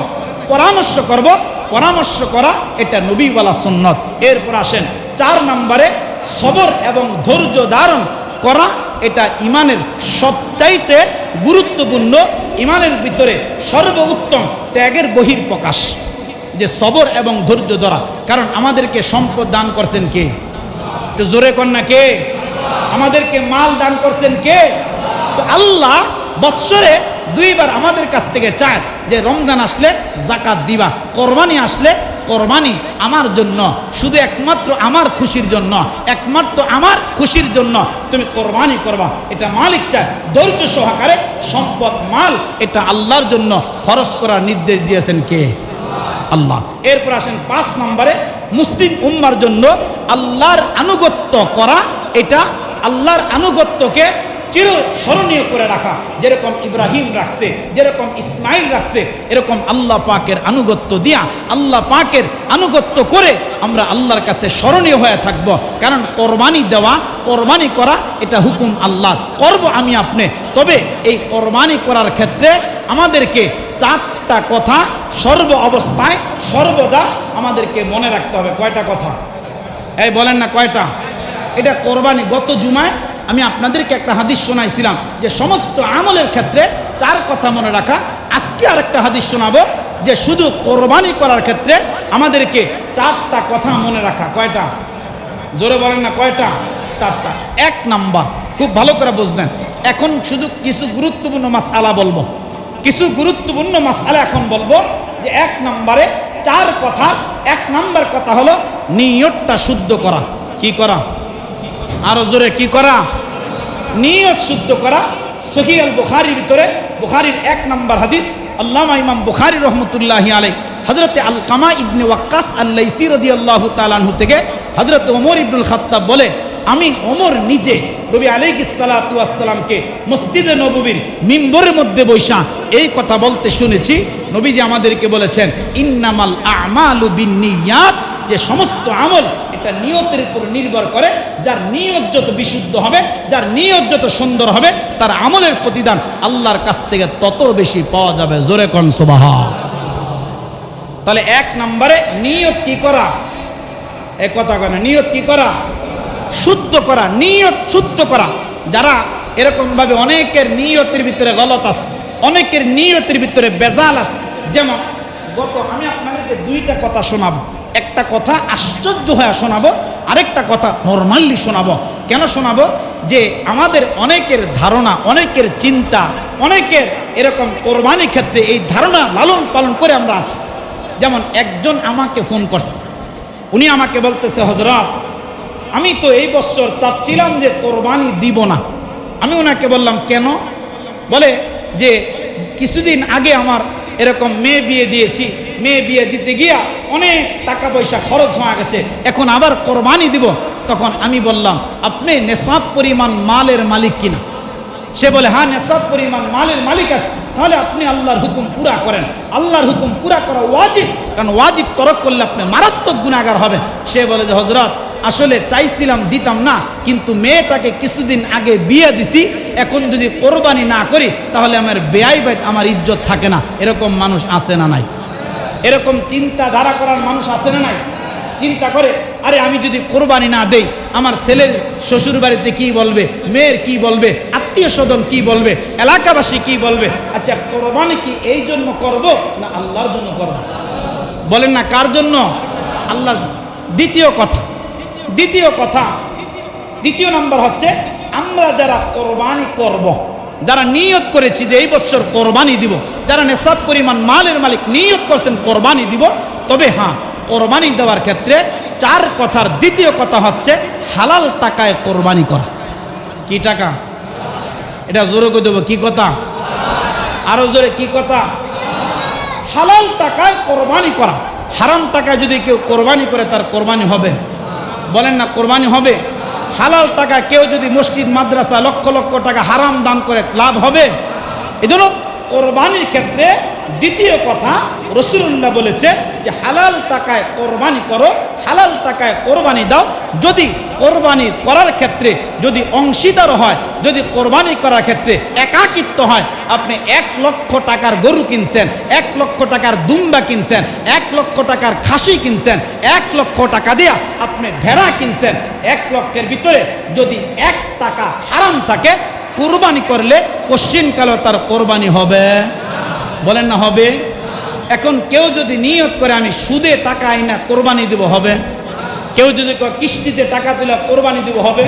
পরামর্শ করব। পরামর্শ করা এটা নবীওয়ালা সুন্নত। এরপর আসেন 4 নম্বরে, সবর এবং ধৈর্য ধারণ করা এটা ইমানের সবচাইতে গুরুত্বপূর্ণ, ইমানের ভিতরে সর্বোত্তম ত্যাগের বহিঃপ্রকাশ, যে সবর এবং ধৈর্য ধরা। কারণ আমাদেরকে সম্পদ দান করছেন কে? একটু জোরে কর না, কে? আমাদেরকে মাল দান করছেন কে? তো আল্লাহ বৎসরে 2 বার আমাদের কাছ থেকে চায় যে রমজান আসলে যাকাত দিবা, কোরবানি আসলে কোরবানি আমার জন্য, শুধু একমাত্র আমার খুশির জন্য, একমাত্র আমার খুশির জন্য তুমি কোরবানি করবা। এটা মালিক চায়। ধৈর্য সহকারে সম্পদ মাল এটা আল্লাহর জন্য খরচ করার নির্দেশ দিয়েছেন কে? আল্লাহ। এরপর আসেন 5 নম্বরে, মুসলিম উম্মার জন্য আল্লাহর আনুগত্য করা এটা আল্লাহর আনুগত্যকে চিরস্মরণীয় করে রাখা। যেরকম ইব্রাহিম রাখছে, যেরকম ইসমাইল রাখছে, এরকম আল্লাহ পাকের আনুগত্য দিয়া, আল্লাহ পাকের আনুগত্য করে আমরা আল্লাহর কাছে স্মরণীয় হয়ে থাকব। কারণ কোরবানি দেওয়া, কোরবানি করা এটা হুকুম আল্লাহ, করব আমি আপনি। তবে এই কোরবানি করার ক্ষেত্রে আমাদেরকে 4টা কথা সর্ব অবস্থায় সর্বদা আমাদেরকে মনে রাখতে হবে। কয়টা কথা? এই বলেন না কয়টা? এটা কোরবানি। গত জুমায় আমি আপনাদেরকে একটা হাদিস শোনাইছিলাম যে সমস্ত আমলের ক্ষেত্রে 4 কথা মনে রাখা। আজকে আরেকটা হাদিস শোনাবো যে শুধু কোরবানি করার ক্ষেত্রে আমাদেরকে 4টা কথা মনে রাখা। কয়টা? জোরে বলেন না কয়টা? 4টা। 1 নাম্বার, খুব ভালো করে বুঝবেন, এখন শুধু কিছু গুরুত্বপূর্ণ মাসআলা বলবো, কিছু গুরুত্বপূর্ণ মাসআলা এখন বলবো। যে 1 নম্বরে 4 কথা। 1 নম্বর কথা হলো নিয়তটা শুদ্ধ করা। কি করা? আরো জোরে, কি করা? নিয়ত শুদ্ধ করা। সহিহ আল বুখারীর ভিতরে, বুখারীর 1 নম্বর হাদিস, আল্লামা ইমাম বুখারী রহমতুল্লাহি আলাইহি হযরতে আলকামা ইবনে ওয়াক্কাস আল-লাইসি রাদিয়াল্লাহু তাআলা আনহু থেকে হযরতে ওমর ইবনুল খাত্তাব বলে, আমি ওমর নিজে নবী আলাইহিস সালাতু ওয়াস সালামকে মসজিদে নববীর মিম্বরের মধ্যে বৈশা এই কথা বলতে শুনেছি। নবীজি আমাদেরকে বলেছেন, ইন্নামাল আমালু বিন্নিয়াত, যে সমস্ত আমল এটা নিয়তের উপর নির্ভর করে। যার নিয়ত যত বিশুদ্ধ হবে, যার নিয়ত যত সুন্দর হবে, তার আমলের প্রতিদান আল্লাহর কাছ থেকে তত বেশি পাওয়া যাবে। জোরে কোন সুবহান। তাহলে 1 নম্বরে নিয়ত কি করা? এই কথা কেন? নিয়ত কি করা? শুদ্ধ করা। নিয়ত শুদ্ধ করা। যারা এরকমভাবে, অনেকের নিয়তের ভিতরে গলত আছে, অনেকের নিয়তের ভিতরে বেজাল আছে। যেমন আমি আপনাদেরকে 2টা কথা শোনাবো। একটা কথা আশ্চর্য হয়ে শোনাবো, আরেকটা কথা নরমালি শোনাবো। কেন শোনাবো? যে আমাদের অনেকের ধারণা, অনেকের চিন্তা, অনেকের এরকম কোরবানির ক্ষেত্রে এই ধারণা লালন পালন করে আমরা আছি। যেমন একজন আমাকে ফোন করছে, উনি আমাকে বলতেছে, হযরত আমি তো এই বছর চাচ্ছিলাম যে কোরবানি দিব না। আমি ওনাকে বললাম কেন? বলে যে কিছুদিন আগে আমার এরকম মেয়ে বিয়ে দিয়েছি, মেয়ে বিয়ে দিতে গিয়া অনেক টাকা পয়সা খরচ হয়ে গেছে, এখন আবার কোরবানি দিব। তখন আমি বললাম, আপনি নেশাব পরিমাণ মালের মালিক কিনা? সে বলে, হ্যাঁ নেশাব পরিমাণ মালের মালিক আছে। তাহলে আপনি আল্লাহর হুকুম পুরা করেন। আল্লাহর হুকুম পুরা করা ওয়াজিব, কারণ ওয়াজিব তরক করলে আপনি মারাত্মক গুনাহগার হবেন। সে বলে যে হযরত আসলে চাইছিলাম দিতাম না, কিন্তু মেয়েটাকে কিছুদিন আগে বিয়ে দিছি, এখন যদি কোরবানি না করি তাহলে আমার বেয়াই বাইত, আমার ইজ্জত থাকে না। এরকম মানুষ আছে না নাই? এরকম চিন্তাধারা করার মানুষ আছে না নাই? চিন্তা করে, আরে আমি যদি কোরবানি না দেই আমার ছেলের শ্বশুর বাড়িতে কি বলবে, মেয়ের কি বলবে, আত্মীয় স্বজন কি বলবে, এলাকাবাসী কি বলবে। আচ্ছা কোরবানি কি এই জন্য করব না আল্লাহর জন্য করব? বলেন না কার জন্য? আল্লাহর। দ্বিতীয় নাম্বার হচ্ছে, আমরা যারা কোরবানি করব, যারা নিয়ত করেছি যে এই বছর কোরবানি দিব, যারা নেশাব পরিমাণ মালের মালিক নিয়ত করছেন কোরবানি দিব, তবে হ্যাঁ কোরবানি দেওয়ার ক্ষেত্রে 4 কথার দ্বিতীয় কথা হচ্ছে হালাল টাকায় কোরবানি করা। কি টাকা? এটা জোরে করে দেবো, কি কথা? আরো জোরে, কি কথা? হালাল টাকায় কোরবানি করা। হারাম টাকায় যদি কেউ কোরবানি করে তার কোরবানি হবে? বলেন না কোরবানি হবে? হালাল টাকা কেউ যদি মসজিদ মাদ্রাসা লক্ষ লক্ষ টাকা হারাম দান করে লাভ হবে? এজন্য কোরবানির ক্ষেত্রে দ্বিতীয় কথা রাসূলুল্লাহ বলেছে যে হালাল টাকায় কোরবানি করো, হালাল টাকায় কোরবানি দাও। যদি কোরবানি করার ক্ষেত্রে যদি অংশীদার হয়, যদি কোরবানি করার ক্ষেত্রে একাকিত্ব হয়, আপনি 1 লক্ষ টাকার গরু কিনছেন, 1 লক্ষ টাকার দুম্বা কিনছেন, 1 লক্ষ টাকার খাসি কিনছেন, 1 লক্ষ টাকা দিয়া আপনি ভেড়া কিনছেন, 1 লক্ষের ভিতরে যদি 1 টাকা হারাম থাকে, কোরবানি করলে কোশ্চিনকালে তার কোরবানি হবে? বলেন না হবে? এখন কেউ যদি নিয়ত করে আমি সুদে টাকা আইনা কোরবানি দিব, হবে? কেউ যদি কিস্তিতে টাকা তুলে কোরবানি দিব, হবে?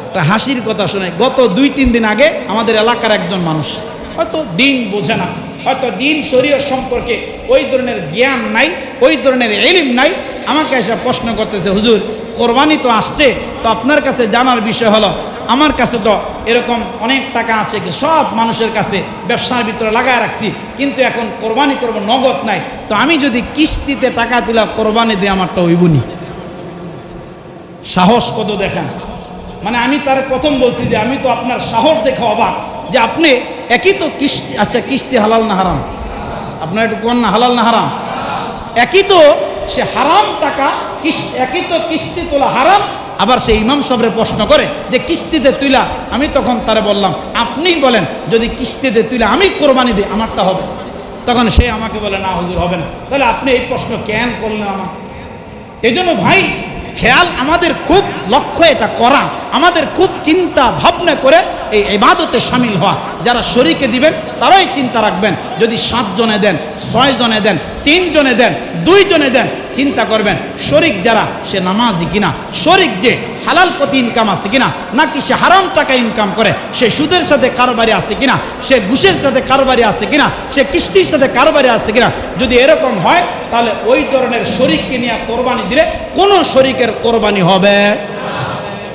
একটা হাসির কথা শোনায়। গত 2-3 দিন আগে আমাদের এলাকার একজন মানুষ, হয়তো দিন বোঝে না, হয়তো দিন শরীয়ত সম্পর্কে ওই ধরনের জ্ঞান নাই, ওই ধরনের ইলম নাই, আমাকে এসে প্রশ্ন করতেছে, হুজুর কোরবানি তো আসছে, তো আপনার কাছে জানার বিষয় হলো, আমার কাছে তো এরকম অনেক টাকা আছে, সব মানুষের কাছে ব্যবসার ভিতরে লাগায় রাখছি, কিন্তু এখন কোরবানি করব, নগদ নাই, তো আমি যদি কিস্তিতে টাকা তুলা কোরবানি দিয়ে আমারটা হইবনি। সাহস কত দেখেন! মানে আমি তার প্রথম বলছি যে আমি তো আপনার সাহস দেখে অবাক যে আপনি একই তো কিস্তি, আচ্ছা কিস্তি হালাল না হারাম? আপনার একটু কোন না হালাল না হারাম? একই তো, সে হারাম টাকা, একই তো কিস্তি তোলা হারাম, আবার সে ইমাম সাহেবের প্রশ্ন করে যে কিস্তিতে তুইলা, আমি তখন তারে বললাম আপনি বলেন যদি কিস্তিতে তুইলা আমি কোরবানি দিই আমারটা হবে? তখন সে আমাকে বলে না হুজুর হবে না। তাহলে আপনি এই প্রশ্ন কেন করলেন আমাকে? এই জন্য ভাই খেয়াল, আমাদের খুব লক্ষ্য এটা করা, আমাদের খুব চিন্তা ভাবনা করে এই ইবাদতে শামিল হওয়া। যারা শরীকে দিবেন তারাই চিন্তা রাখবেন, যদি 7 জনে দেন, 6 জনে দেন, 3 জনে দেন, 2 জনে দেন, চিন্তা করবেন শরীক যারা সে নামাজি কিনা, শরীক যে হালাল পথে ইনকাম আছে কিনা, নাকি সে হারাম টাকা ইনকাম করে, সে সুদের সাথে কারবারি আছে কিনা, সে ঘুষের সাথে কারবারি আছে কিনা, সে কিস্তির সাথে কারবারি আছে কিনা। যদি এরকম হয় তাহলে ওই ধরনের শরীককে নিয়ে কোরবানি দিলে কোনো শরীকের কোরবানি হবে।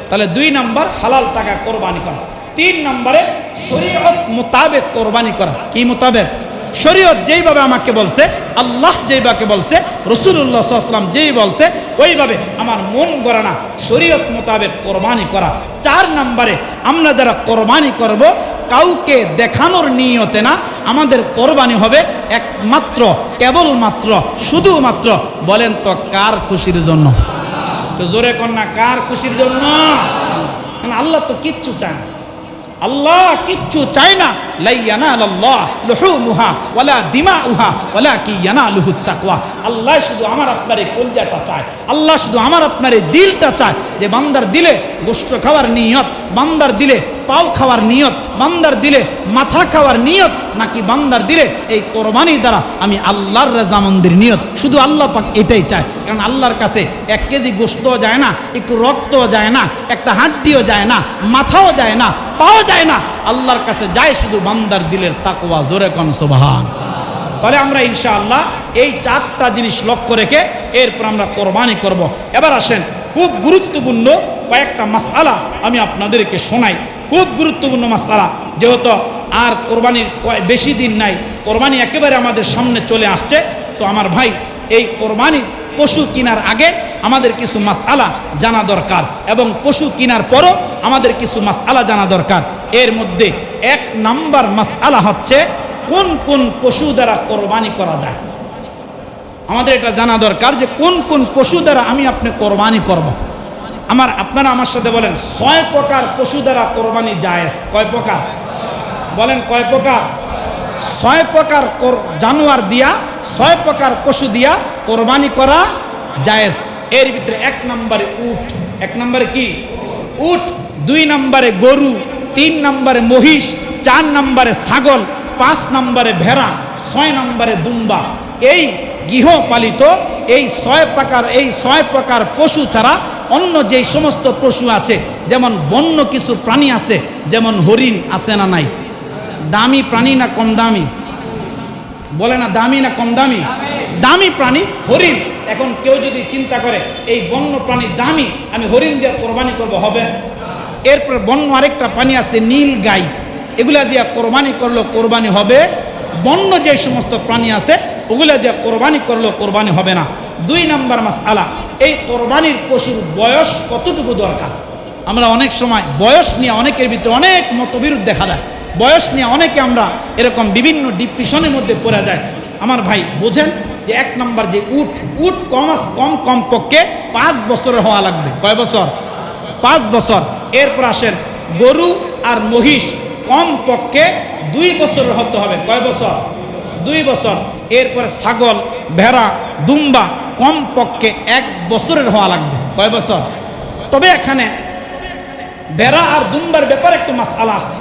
তাহলে 2 নাম্বার হালাল টাকা কোরবানি করা। 3 নম্বরে শরীয়ত মোতাবেক কোরবানি করা। কি মোতাবেক? শরীয়ত যেইভাবে আমাকে বলছে, আল্লাহ যেইভাবে বলছে, রাসূলুল্লাহ সাল্লাল্লাহু আলাইহি ওয়াসাল্লাম যেই বলছে ওইভাবে আমার মন গড়া না, শরীয়ত মোতাবেক কোরবানি করা। 4 নম্বরে আমরা যারা কোরবানি করব কাউকে দেখানোর নিয়তে না, আমাদের কোরবানি হবে একমাত্র, কেবলমাত্র, শুধুমাত্র বলেন তো কার খুশির জন্য? তো জোরে কন্যা, কার খুশির জন্য? আল্লাহ তো কিচ্ছু চায় না, আল্লাহ কিচ্ছু চায় না। লা ইয়ানালাল্লাহ লুহুমুহা ওয়ালা দিমাউহা ওয়ালাকিন ইয়ানালুহুত তাকওয়া। আল্লাহ শুধু আমার আপনার এই কলজাটা চায়, আল্লাহ শুধু আমার আপনার এই দিলটা চায়, যে বান্দার দিলে গোশত খাওয়ার নিয়ত, বান্দার দিলে পাও খাওয়ার নিয়ত, বান্দার দিলে মাথা খাওয়ার নিয়ত, নাকি বান্দার দিলে এই কোরবানির দ্বারা আমি আল্লাহর রাজামন্দির নিয়ত। শুধু আল্লাহ পাক এটাই চায়। কারণ আল্লাহর কাছে 1 কেজি গোশতও যায় না, একটু রক্তও যায় না, একটা হাড্ডিও যায় না, মাথাও যায় না, পাওয়া যায় না, আল্লাহর কাছে যায় শুধু বান্দার দিলের তাকওয়া। জোরে কোন সুবহান। তাহলে আমরা ইনশাআল্লাহ এই 4টা জিনিস লক্ষ্য রেখে এরপর আমরা কোরবানি করব। এবার আসেন, খুব গুরুত্বপূর্ণ কয়েকটা মাসআলা আমি আপনাদেরকে শোনাই। খুব গুরুত্বপূর্ণ মাসআলা, যেহেতু আর কোরবানির বেশি দিন নাই, কোরবানি একেবারে আমাদের সামনে চলে আসছে। তো আমার ভাই, এই কোরবানি পশু কেনার আগে আমাদের কিছু মাসআলা জানা দরকার, এবং পশু কেনার পরও আমাদের কিছু মাসআলা জানা দরকার। এর মধ্যে 1 নাম্বার মাসআলা হচ্ছে কোন কোন পশু দ্বারা কোরবানি করা যায়। আমাদের এটা জানা দরকার যে কোন কোন পশু দ্বারা আমি আপনি কোরবানি করব। আপনারা আমার সাথে বলেন 6 প্রকার পশু দ্বারা কোরবানি জায়েজ। কয় প্রকার? বলেন কয় প্রকার? 6 প্রকার জানোয়ার দিয়া, 6 প্রকার পশু দিয়া কোরবানি করা জায়েজ। এর ভিতরে 1 নম্বরে উট। 1 নম্বরে কি? উট। 2 নম্বরে গরু, 3 নম্বরে মহিষ, 4 নম্বরে ছাগল, 5 নম্বরে ভেড়া, 6 নম্বরে দুম্বা। এই গৃহপালিত এই 6 প্রকার পশু ছাড়া অন্য যেই সমস্ত পশু আছে, যেমন বন্য কিছু প্রাণী আছে, যেমন হরিণ আছে না নাই? দামি প্রাণী না কম দামি? বলে না দামি না কম দামি? দামি প্রাণী হরিণ। এখন কেউ যদি চিন্তা করে এই বন্য প্রাণী দামি, আমি হরিণ দিয়ে কোরবানি করব, হবে? এরপর বন্য আরেকটা প্রাণী আছে নীল গাই, এগুলা দিয়ে কোরবানি করলো কোরবানি হবে। বন্য যে সমস্ত প্রাণী আছে ওগুলা দিয়ে কোরবানি করলো কোরবানি হবে না। 2 নম্বর মাসআলা, এই কোরবানির পশুর বয়স কতটুকু দরকার? আমরা অনেক সময় বয়স নিয়ে অনেকের ভিতরে অনেক মতবিরোধ দেখা যায়। বয়স নিয়ে অনেকে আমরা এরকম বিভিন্ন ডিপ্রেশনের মধ্যে পড়ে যায়। আমার ভাই বোঝেন যে 1 নম্বর যে উট কমপক্ষে 5 বছরের হওয়া লাগবে। কয় বছর? 5 বছর। এরপর আসেন গরু আর মহিষ কমপক্ষে 2 বছরের হতে হবে। কয় বছর? 2 বছর। এরপরে ছাগল, ভেড়া, দুম্বা কমপক্ষে 1 বছরের হওয়া লাগবে। কয় বছর? তবে এখানে ভেড়া আর দুম্বার ব্যাপারে একটু মাসআলা আসছে।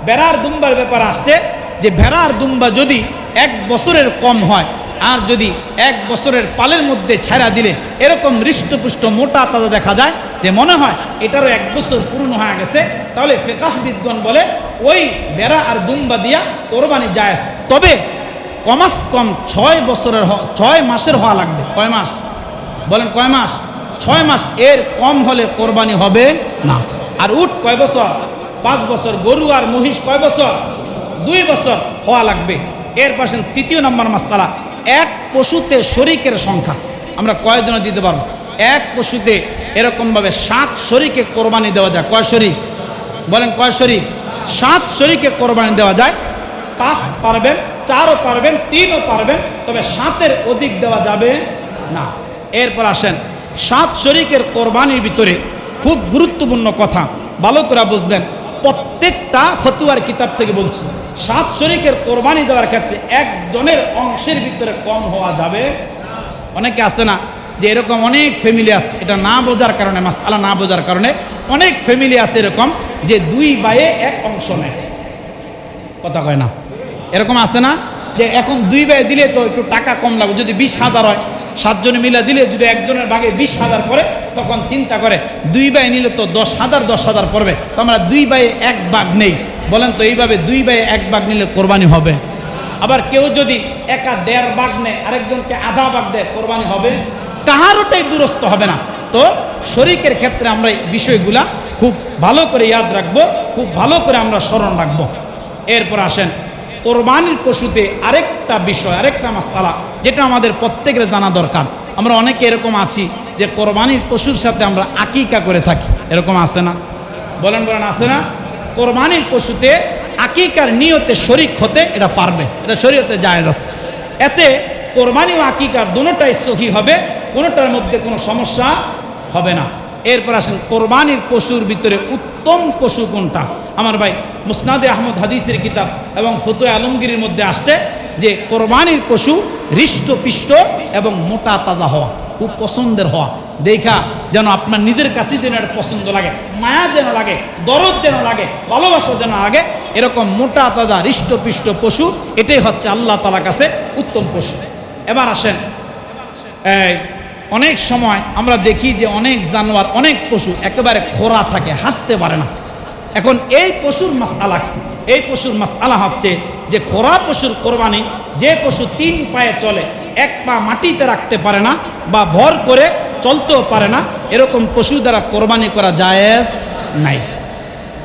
ভেড়া আর দুম্বার ব্যাপারে আসছে যে ভেড়া আর দুম্বা যদি 1 বছরের কম হয় আর যদি 1 বছরের পালের মধ্যে ছাড়া দিলে এরকম হৃষ্টপুষ্ট মোটা তাজা দেখা যায় যে মনে হয় এটারও 1 বছর পূর্ণ হয়ে গেছে, তাহলে ফিকহবিদগণ বলে ওই ভেড়া আর দুম্বা দিয়া কোরবানি জায়েজ। তবে কমাস কম 6 মাসের হওয়া লাগবে। কয় মাস? বলেন কয় মাস? 6 মাস। এর কম হলে কোরবানি হবে না। আর উট কয় বছর? 5 বছর। গরু আর মহিষ কয় বছর? 2 বছর হওয়া লাগবে। এর পাশে 3য় নম্বর মাসআলা, 1 পশুতে শরীকের সংখ্যা আমরা কয়জন দিতে পারবো? 1 পশুতে এরকমভাবে 7 শরীকে কোরবানি দেওয়া যায়। কয় শরীক? বলেন কয় শরীক? 7 শরীকে কোরবানি দেওয়া যায়। 5 পারবেন, 4ও পারবেন, 3ও পারবেন, তবে 7-এর অধিক দেওয়া যাবে না। এরপর আসেন 7 শরীকের কোরবানির ভিতরে খুব গুরুত্বপূর্ণ কথা ভালো করে বুঝবেন। প্রত্যেকটা ফতুয়ার কিতাব থেকে বলছি 7 শরীকের কোরবানি দেওয়ার ক্ষেত্রে একজনের অংশের ভিতরে কম হওয়া যাবে। অনেকে আছে না যে এরকম অনেক ফ্যামিলি আছে, এটা না বোঝার কারণে, মাসআলা না বোঝার কারণে অনেক ফ্যামিলি আছে এরকম যে 2 ভাইয়ে 1 অংশ নেয়। কথা কয় না? এরকম আছে না যে এখন 2 ভাই দিলে তো একটু টাকা কম লাগবে, যদি 20,000 হয় 7 জনে মিলে দিলে যদি একজনের ভাগে 20,000 পড়ে তখন চিন্তা করে 2 ভাই নিলে তো 10,000 পড়বে, তো আমরা 2 ভাইয়ে 1 ভাগ নেই। বলেন তো এইভাবে 2 ভাইয়ে 1 ভাগ নিলে কোরবানি হবে? আবার কেউ যদি একা 1.5 ভাগ নেয়, আরেকজনকে আধা ভাগ দেয়, কোরবানি হবে? কাহারোটাই দুরস্ত হবে না। তো শরীকের ক্ষেত্রে আমরা এই বিষয়গুলা খুব ভালো করে ইয়াদ রাখবো, খুব ভালো করে আমরা স্মরণ রাখবো। এরপর আসেন কোরবানির পশুতে আরেকটা বিষয়, আরেকটা মাসআলা যেটা আমাদের প্রত্যেকের জানা দরকার। আমরা অনেকে এরকম আছি যে কোরবানির পশুর সাথে আমরা আকিকা করে থাকি। এরকম আছে না? বলেন আছে না? কোরবানির পশুতে আকিকার নিয়তে শরীক হতে এটা পারবে, এটা শরীয়তে জায়েজ আছে। এতে কোরবানি ও আকিকার দুটোটাই সহি হবে, কোনোটার মধ্যে কোনো সমস্যা হবে না। এরপর আসেন কোরবানির পশুর ভিতরে উত্তম পশু কোনটা? আমার ভাই মুসনাদে আহমদ হাদিসের কিতাব এবং ফতুয়া আলমগীরের মধ্যে আসছে যে কোরবানির পশু হৃষ্টপিষ্ট এবং মোটা তাজা হওয়া, খুব পছন্দের হওয়া, দেখা যেন আপনার নিজের কাছে যেন একটা পছন্দ লাগে, মায়া যেন লাগে, দরদ যেন লাগে, ভালোবাসা যেন লাগে, এরকম মোটা তাজা হৃষ্টপিষ্ট পশু এটাই হচ্ছে আল্লাহ তাআলার কাছে উত্তম পশু। এবার আসেন অনেক সময় আমরা দেখি যে অনেক জানোয়ার, অনেক পশু একেবারে খোরা থাকে, হাঁটতে পারে না। এখন এই পশুর মাসআলা কি? এই পশুর মাসআলা হচ্ছে যে খোরা পশুর কোরবানি, যে পশু 3 পায়ে চলে, 1 পা মাটিতে রাখতে পারে না বা ভর করে চলতেও পারে না, এরকম পশু দ্বারা কোরবানি করা জায়েজ নাই।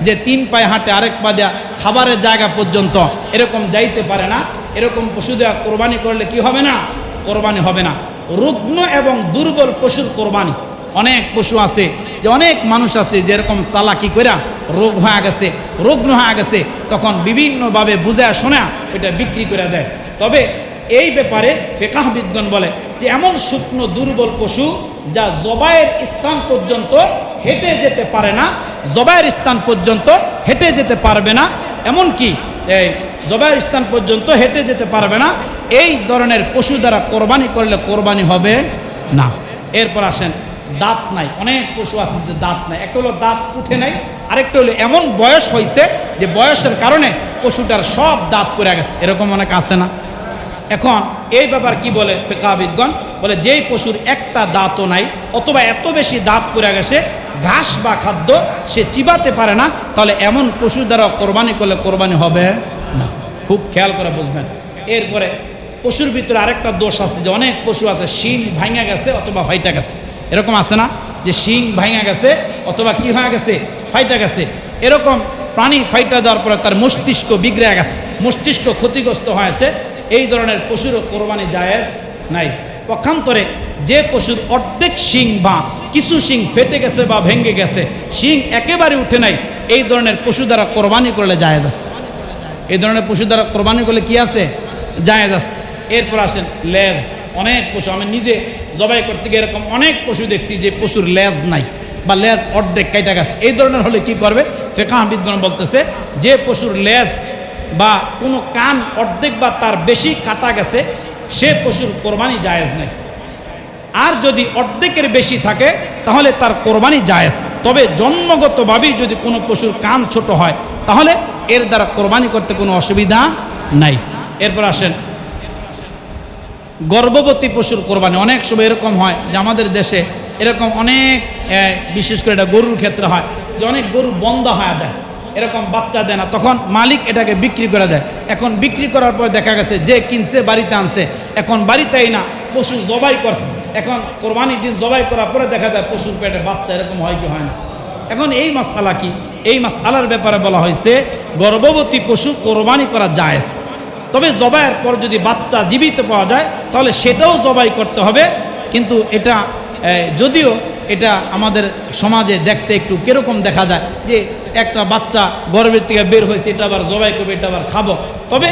যে 3 পায়ে হাঁটে, আরেক পা দেয়া খাবারের জায়গা পর্যন্ত এরকম যাইতে পারে না, এরকম পশু দেওয়া কোরবানি করলে কি হবে না? কোরবানি হবে না। রুগ্ন এবং দুর্বল পশুর কোরবানি, অনেক পশু আছে যে অনেক মানুষ আছে যেরকম চালাকি করে রোগ হয়ে গেছে, রুগ্ন হয়ে গেছে, তখন বিভিন্নভাবে বুঝায় শোনা ওইটা বিক্রি করে দেয়। তবে এই ব্যাপারে ফিকহবিদগণ বলে যে এমন শুকনো দুর্বল পশু যা জবাইয়ের স্থান পর্যন্ত হেঁটে যেতে পারে না, জবাইয়ের স্থান পর্যন্ত হেঁটে যেতে পারবে না, এমনকি এই জবাইয়ের স্থান পর্যন্ত হেঁটে যেতে পারবে না, এই ধরনের পশু দ্বারা কোরবানি করলে কোরবানি হবে না। এরপর আসেন দাঁত নাই, অনেক পশু আছে যে দাঁত নাই। একটা হলো দাঁত উঠে নাই, আরেকটা হলো এমন বয়স হয়েছে যে বয়সের কারণে পশুটার সব দাঁত পড়ে গেছে, এরকম অনেক আছে না? এখন এই ব্যাপার কি বলে ফিকহবিদগণ? বলে যেই পশুর একটা দাঁতও নাই অথবা এত বেশি দাঁত পড়ে গেছে, ঘাস বা খাদ্য সে চিবাতে পারে না, তাহলে এমন পশু দ্বারা কোরবানি করলে কোরবানি হবে না। খুব খেয়াল করে বুঝবেন। এরপরে পশুর ভিতরে আরেকটা দোষ আছে যে অনেক পশু আছে শিং ভাঙা গেছে অথবা ফাইটা গেছে, এরকম আছে না? যে শিং ভাঙা গেছে অথবা কি হয়ে গেছে? ফাইটা গেছে। এরকম প্রাণী ফাইটা দেওয়ার পরে তার মস্তিষ্ক বিগড়ে গেছে, মস্তিষ্ক ক্ষতিগ্রস্ত হয়েছে, এই ধরনের পশুরও কোরবানি জায়েজ নাই। পক্ষান্তরে যে পশুর অর্ধেক শিং বা কিছু শিং ফেটে গেছে বা ভেঙে গেছে, শিং একেবারে উঠে নাই, এই ধরনের পশু দ্বারা কোরবানি করলে জায়েজ আছে। এই ধরনের পশু দ্বারা কোরবানি করলে কি আছে, জায়েজ আছে। এরপর আসেন লেজ। অনেক পশু আমি নিজে জবাই করতে গিয়ে এরকম অনেক পশু দেখছি যে পশুর লেজ নাই বা লেজ অর্ধেক কাইটা গেছে। এই ধরনের হলে কি করবে, ফিকহাবিদগণ বলতেছে যে পশুর লেজ বা কোনো কান অর্ধেক বা তার বেশি কাটা গেছে সে পশুর কোরবানি জায়েজ নেই। আর যদি অর্ধেকের বেশি থাকে তাহলে তার কোরবানি জায়েজ। তবে জন্মগতভাবেই যদি কোনো পশুর কান ছোট হয় তাহলে এর দ্বারা কোরবানি করতে কোনো অসুবিধা নাই। এরপর আসেন গর্ভবতী পশুর কোরবানি। অনেক সময় এরকম হয় যে আমাদের দেশে এরকম অনেক, বিশেষ করে এটা গরুর ক্ষেত্রে হয় যে অনেক গরু বন্ধ হয়ে যায়, এরকম বাচ্চা দেয় না, তখন মালিক এটাকে বিক্রি করে দেয়। এখন বিক্রি করার পর দেখা গেছে যে কিনছে বাড়িতে আনছে, এখন বাড়িতেই না পশু জবাই করছে, এখন কোরবানির দিন জবাই করার পরে দেখা যায় পশুর পেটে বাচ্চা, এরকম হয় কি হয় না? এখন এই মাসআলা কি? এই মাসআলার ব্যাপারে বলা হয়েছে গর্ভবতী পশু কোরবানি করা জায়েজ, তবে জবাইয়ের পর যদি বাচ্চা জীবিত পাওয়া যায় তাহলে সেটাও জবাই করতে হবে। কিন্তু এটা যদিও এটা আমাদের সমাজে দেখতে একটু কীরকম দেখা যায় যে একটা বাচ্চা গর্ভের থেকে বের হয়েছে, এটা আবার জবাই করবে, এটা আবার খাবো। তবে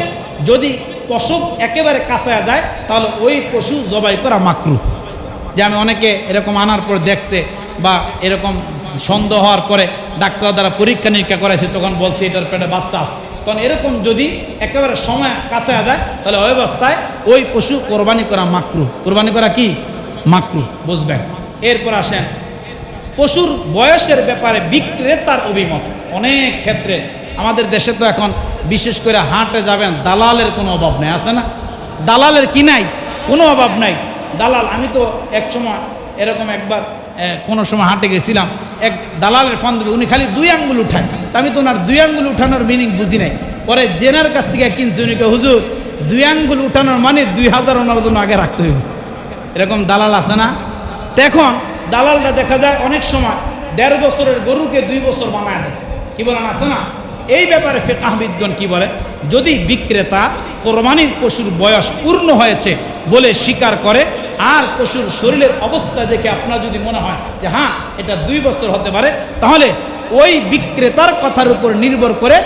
যদি প্রসব একেবারে কাছায় যায় তাহলে ওই পশু জবাই করা মাকরুহ। যে আমি অনেকে এরকম আনার পর দেখছে বা এরকম সন্দেহ হওয়ার পরে ডাক্তার দ্বারা পরীক্ষা নিরীক্ষা করাইছে, তখন বলছে এটার পেটে বাচ্চা আছে। তখন এরকম যদি একেবারে সময় কাছে যায় তাহলে ওই অবস্থায় ওই পশু কোরবানি করা মাকরুহ। কোরবানি করা কি মাকরুহ, বুঝবেন। এরপর আসেন পশুর বয়সের ব্যাপারে বিক্রেতার অভিমত। অনেক ক্ষেত্রে আমাদের দেশে তো এখন বিশেষ করে হাটে যাবেন, দালালের কোনো অভাব নেই, আছে না? দালালের কি নাই, কোনো অভাব নাই। দালাল, আমি তো এক সময় এরকম একবার কোনো সময় হাটে গেছিলাম, এক দালালের ফান দেবে, উনি খালি 2 আঙ্গুল উঠায়। তা আমি তো ওনার 2 আঙ্গুল উঠানোর মিনিং বুঝি নাই। পরে জেনার কাছ থেকে কিনছি, উনিকে হুজুর 2 আঙ্গুল উঠানোর মানে 2000 ওনার জন্য আগে রাখতে হইব। এরকম দালাল আছে না? এখন দালালরা দেখা যায় অনেক সময় 1.5 বছরের গরুকে 2 বছর বানায় দেয়, কি বলেন, আছে না? এই ব্যাপারে ফিকহাবিদগণ কি বলে, যদি বিক্রেতা কোরবানির পশুর বয়স পূর্ণ হয়েছে বলে স্বীকার করে আর পশুর শরীরের অবস্থা দেখে আপনার যদি মনে হয় যে হ্যাঁ এটা 2 বছর হতে পারে, তাহলে ওই বিক্রেতার কথার উপর নির্ভর করে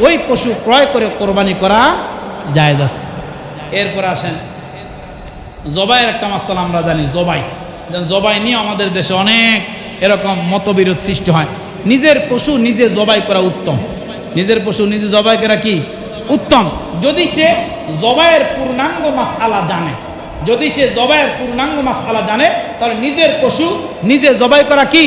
ওই পশু ক্রয় করে কোরবানি করা জায়েজ আছে। এরপর আসেন জবাইয়ের একটা মাসআলা আমরা জানি, জবাই নিয়ে আমাদের দেশে অনেক এরকম মতবিরোধ সৃষ্টি হয়। নিজের পশু নিজে জবাই করা উত্তম, নিজের পশু নিজে জবাই করা কি উত্তম, যদি সে জবাইয়ের পূর্ণাঙ্গ মাসআলা জানে। যদি সে জবাইয়ের পূর্ণাঙ্গ মাসআলা জানে তাহলে নিজের পশু নিজে জবাই করা কি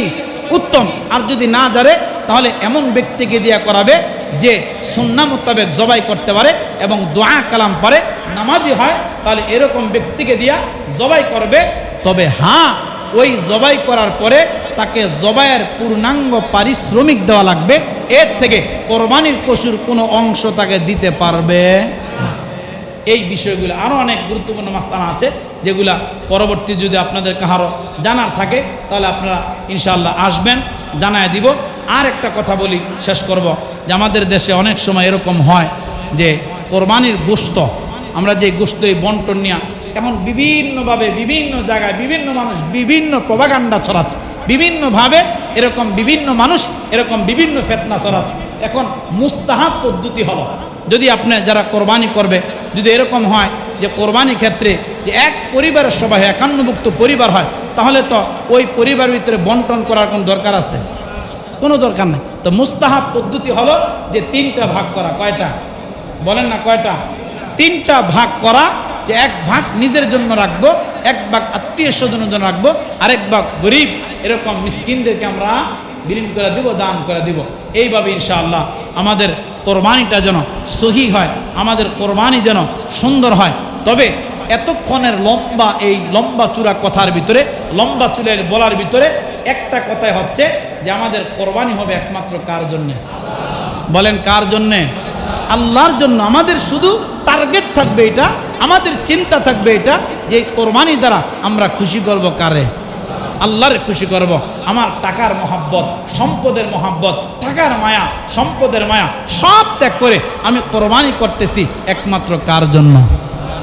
উত্তম। আর যদি না জানে তাহলে এমন ব্যক্তিকে দিয়া করাবে যে সুন্নাহ মোতাবেক জবাই করতে পারে এবং দোয়া কালাম পারে, নামাজি হয়, তাহলে এরকম ব্যক্তিকে দিয়া জবাই করবে। তবে হ্যাঁ, ওই জবাই করার পরে তাকে জবাইয়ের পূর্ণাঙ্গ পারিশ্রমিক দেওয়া লাগবে, এর থেকে কোরবানির পশুর কোনো অংশ তাকে দিতে পারবে না। এই বিষয়গুলো আরও অনেক গুরুত্বপূর্ণ মাসআলা আছে যেগুলা পরবর্তী যদি আপনাদের কাহারও জানার থাকে তাহলে আপনারা ইনশাআল্লাহ আসবেন, জানায় দিব। আর একটা কথা বলি, শেষ করব, যে আমাদের দেশে অনেক সময় এরকম হয় যে কোরবানির গোশত, আমরা যে গোশত এই বন্টন নিয়ে এখন বিভিন্নভাবে বিভিন্ন জায়গায় বিভিন্ন মানুষ বিভিন্ন প্রপাগান্ডা ছড়াচ্ছে, বিভিন্নভাবে এরকম বিভিন্ন মানুষ এরকম বিভিন্ন ফিতনা ছড়াচ্ছে। এখন মুস্তাহাব পদ্ধতি হলো, যদি আপনি যারা কোরবানি করবে যদি এরকম হয় যে কোরবানি ক্ষেত্রে যে এক পরিবারের সবাই 51ভুক্ত পরিবার হয়, তাহলে তো ওই পরিবারের ভিতরে বন্টন করার কোনো দরকার আছে? কোনো দরকার নেই। তো মুস্তাহাব পদ্ধতি হলো যে 3টা ভাগ করা। কয়টা বলেন না, কয়টা? 3টা ভাগ করা, যে 1 ভাগ নিজের জন্য রাখবো, 1 ভাগ আত্মীয় স্বজনের জন্য রাখবো, আরেক ভাগ গরিব এরকম মিসকিনদেরকে আমরা বিলীন করে দিব, দান করে দিব। এইভাবে ইনশাআল্লাহ আমাদের কোরবানিটা যেন সহি হয়, আমাদের কোরবানি যেন সুন্দর হয়। তবে এতক্ষণের এই লম্বা চূড়া কথার ভিতরে, লম্বা চুলের বলার ভিতরে একটা কথাই হচ্ছে যে আমাদের কোরবানি হবে একমাত্র কার জন্যে? বলেন কার জন্যে? আল্লাহর জন্য। আমাদের শুধু টার্গেট থাকবে এটা, আমাদের চিন্তা থাকবে এটা যে কোরবানি দ্বারা আমরা খুশি করব কারে? আল্লাহরে খুশি করব। আমার টাকার মহাব্বত, সম্পদের মহাব্বত, টাকার মায়া, সম্পদের মায়া সব ত্যাগ করে আমি কোরবানি করতেছি একমাত্র কার জন্য?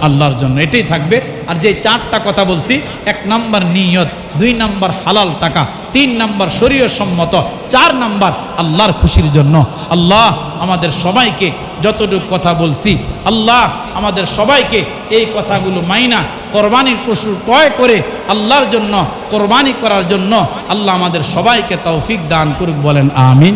আল্লাহর জন্য। এটাই থাকবে। আর যে 4টা কথা বলছি, 1 নম্বর নিয়ত, 2 নম্বর হালাল টাকা, 3 নম্বর শরীয়ত সম্মত, 4 নম্বর আল্লাহর খুশির জন্য। আল্লাহ আমাদের সবাইকে যতটুকু কথা বলছি আল্লাহ আমাদের সবাইকে এই কথাগুলো মাইনা কোরবানির পশু ক্রয় করে আল্লাহর জন্য কোরবানি করার জন্য আল্লাহ আমাদের সবাইকে তৌফিক দান করুক, বলেন আমিন।